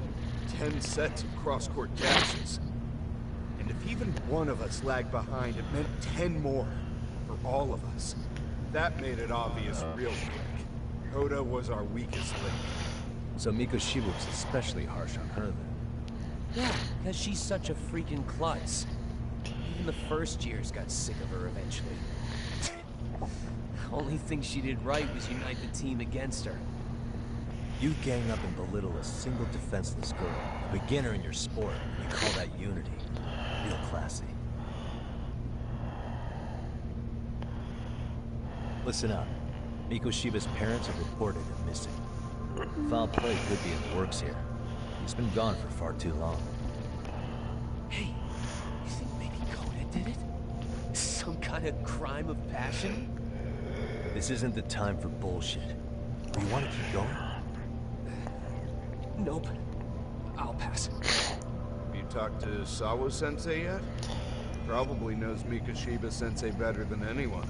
S5: 10 sets of cross-court dashes. And if even one of us lagged behind, it meant 10 more for all of us. That made it obvious real quick. Hoda was our weakest link.
S2: So Mikoshiba was especially harsh on her then.
S4: Yeah, because she's such a freaking klutz. Even the first years got sick of her eventually. Only thing she did right was unite the team against her.
S2: You gang up and belittle a single defenseless girl, a beginner in your sport, and you call that unity. Real classy. Listen up. Mikoshiba's parents have reported him missing. Foul play could be in the works here. He's been gone for far too long.
S4: Hey, you think maybe Koda did it? Some kind of crime of passion?
S2: This isn't the time for bullshit. Do you want to keep going?
S4: Nope. I'll pass.
S5: Have you talked to Sawa-sensei yet? Probably knows Mikoshiba-sensei better than anyone.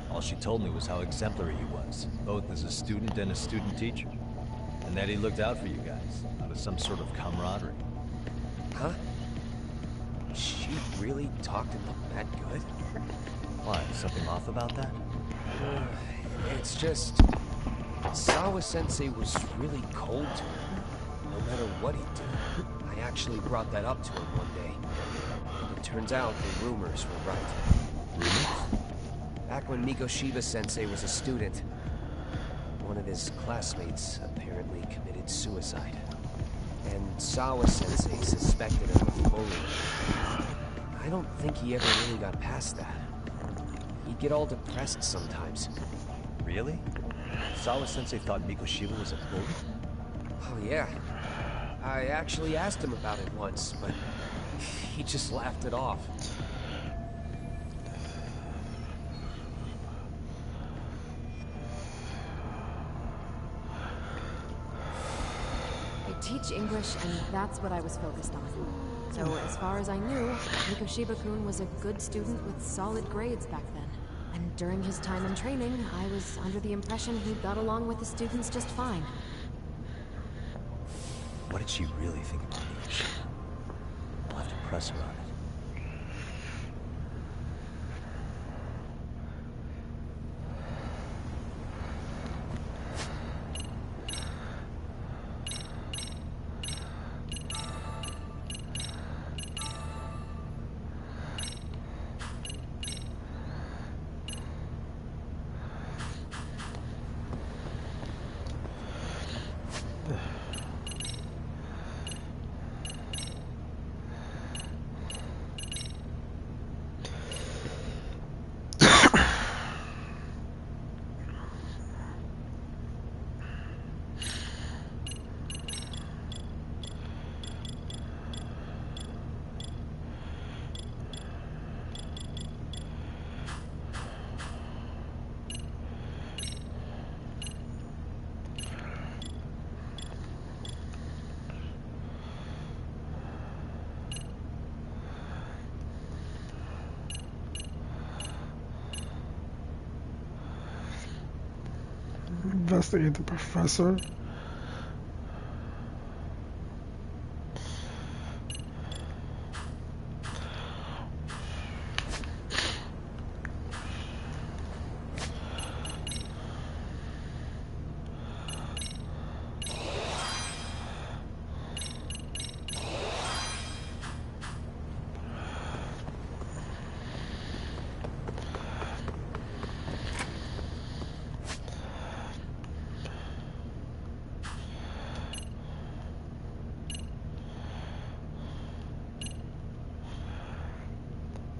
S2: All she told me was how exemplary he was, both as a student and a student teacher. And that he looked out for you guys, out of some sort of camaraderie.
S4: Huh? Shit. She really talked him that good?
S2: Why, something off about that?
S4: It's just... Sawa-sensei was really cold to her, no matter what he'd do. I actually brought that up to him one day. And it turns out the rumors were right.
S2: Rumors?
S4: Back when Mikoshiba-sensei was a student, one of his classmates apparently committed suicide. And Sawa-sensei suspected him of bullying. I don't think he ever really got past that. He'd get all depressed sometimes.
S2: Really? Sawa-sensei thought Mikoshiba was a bully?
S4: Oh yeah. I actually asked him about it once, but he just laughed it off.
S11: I teach English, and that's what I was focused on. So, as far as I knew, Mikoshiba-kun was a good student with solid grades back then. And during his time in training, I was under the impression he got along with the students just fine.
S2: What did she really think about Mikoshiba? I'll have to press her on it.
S6: Investigate the professor.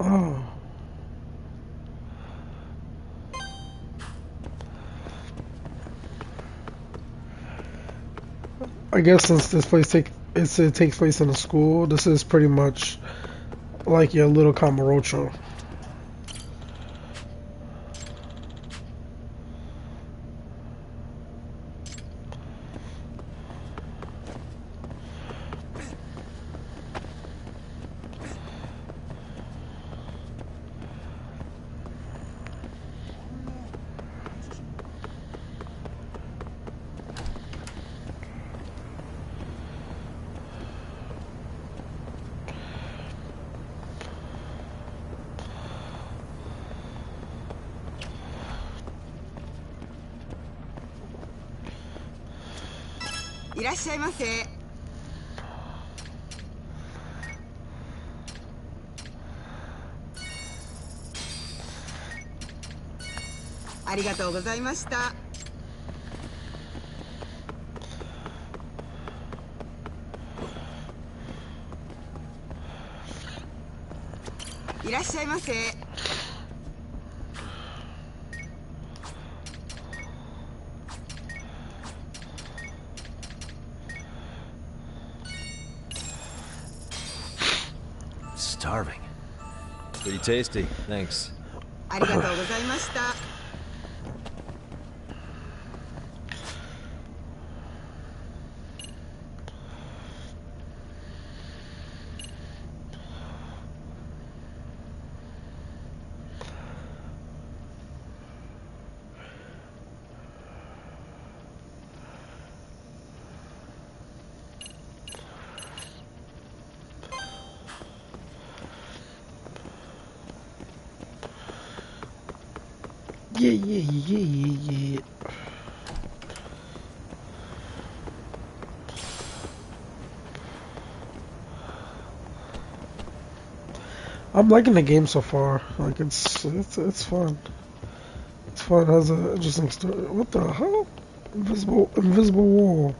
S6: Oh. I guess since this place it takes place in a school, this is pretty much like your little Kamurocho.
S2: Starving. Pretty tasty, thanks.
S6: Yeah, yeah, yeah, yeah, yeah. I'm liking the game so far. Like it's fun. It's fun. It has an interesting story. What the hell? Invisible wall.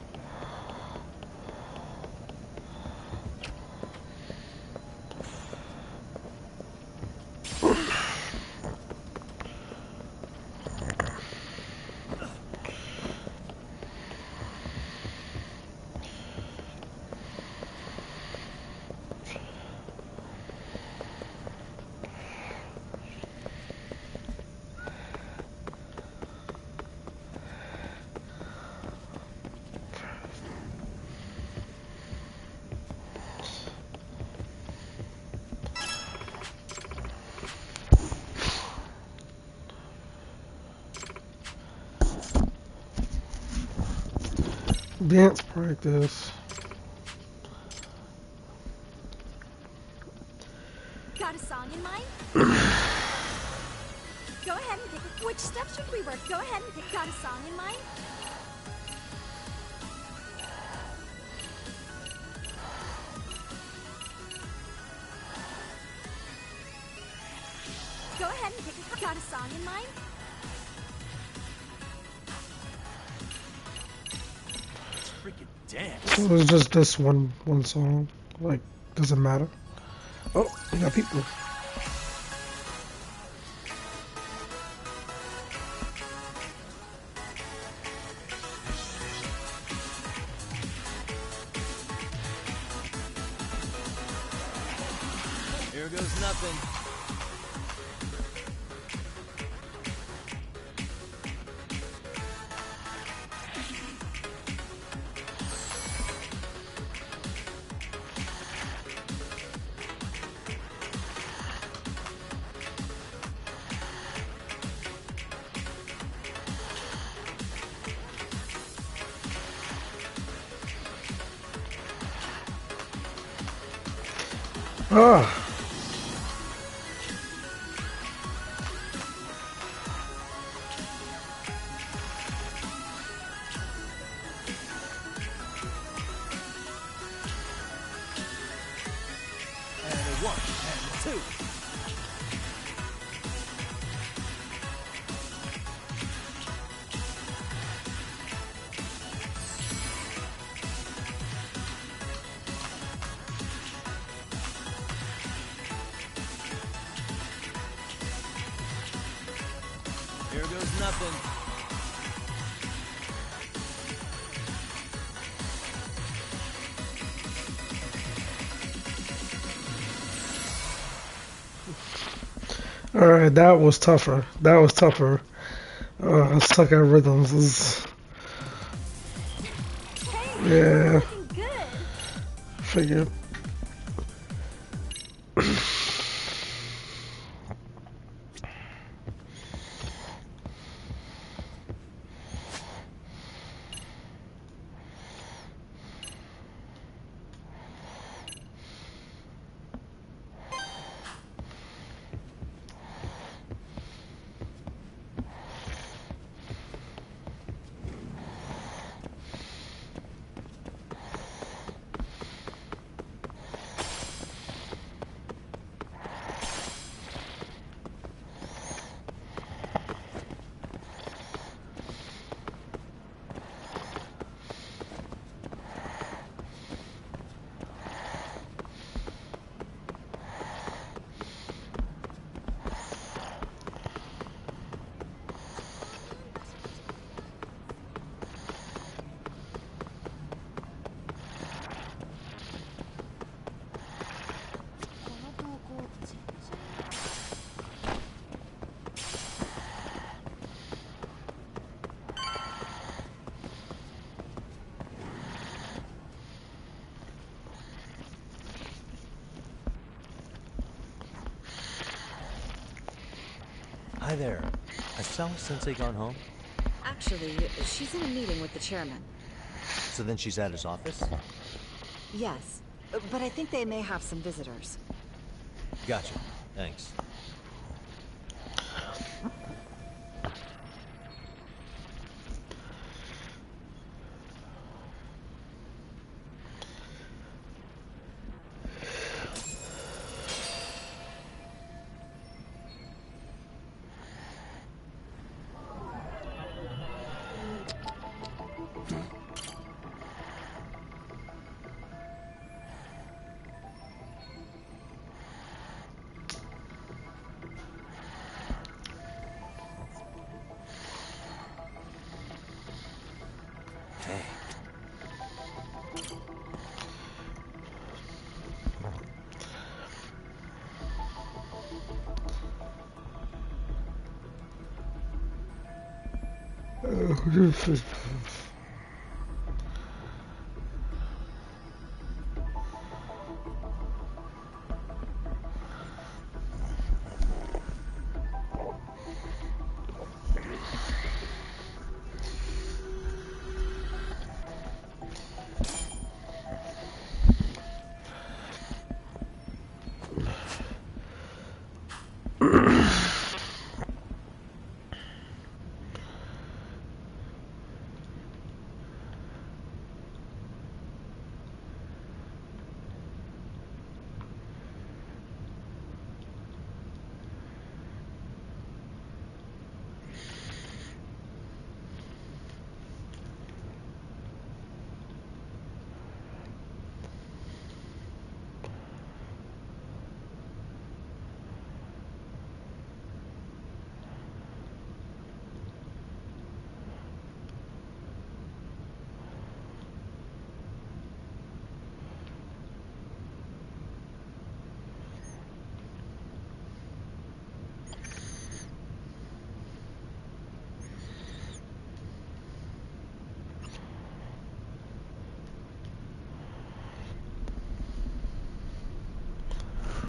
S6: Dance practice.
S1: Got a song in mind? Go ahead and pick. Which step should we work? Go ahead and pick. Got a song in mind? Go ahead and pick. Got a song in mind?
S8: Freaking dance.
S6: So it's just this one song. Like, doesn't matter. Oh, we got people.
S10: Here goes nothing.
S6: Ah.
S10: And a 1 and 2. Here goes nothing.
S6: Alright, that was tougher. That was tougher. I suck at rhythms. Yeah. Figured.
S2: Hi there. Has Sawa-sensei gone home?
S12: Actually, she's in a meeting with the chairman.
S2: So then she's at his office?
S12: Yes, but I think they may have some visitors.
S2: Gotcha. Thanks.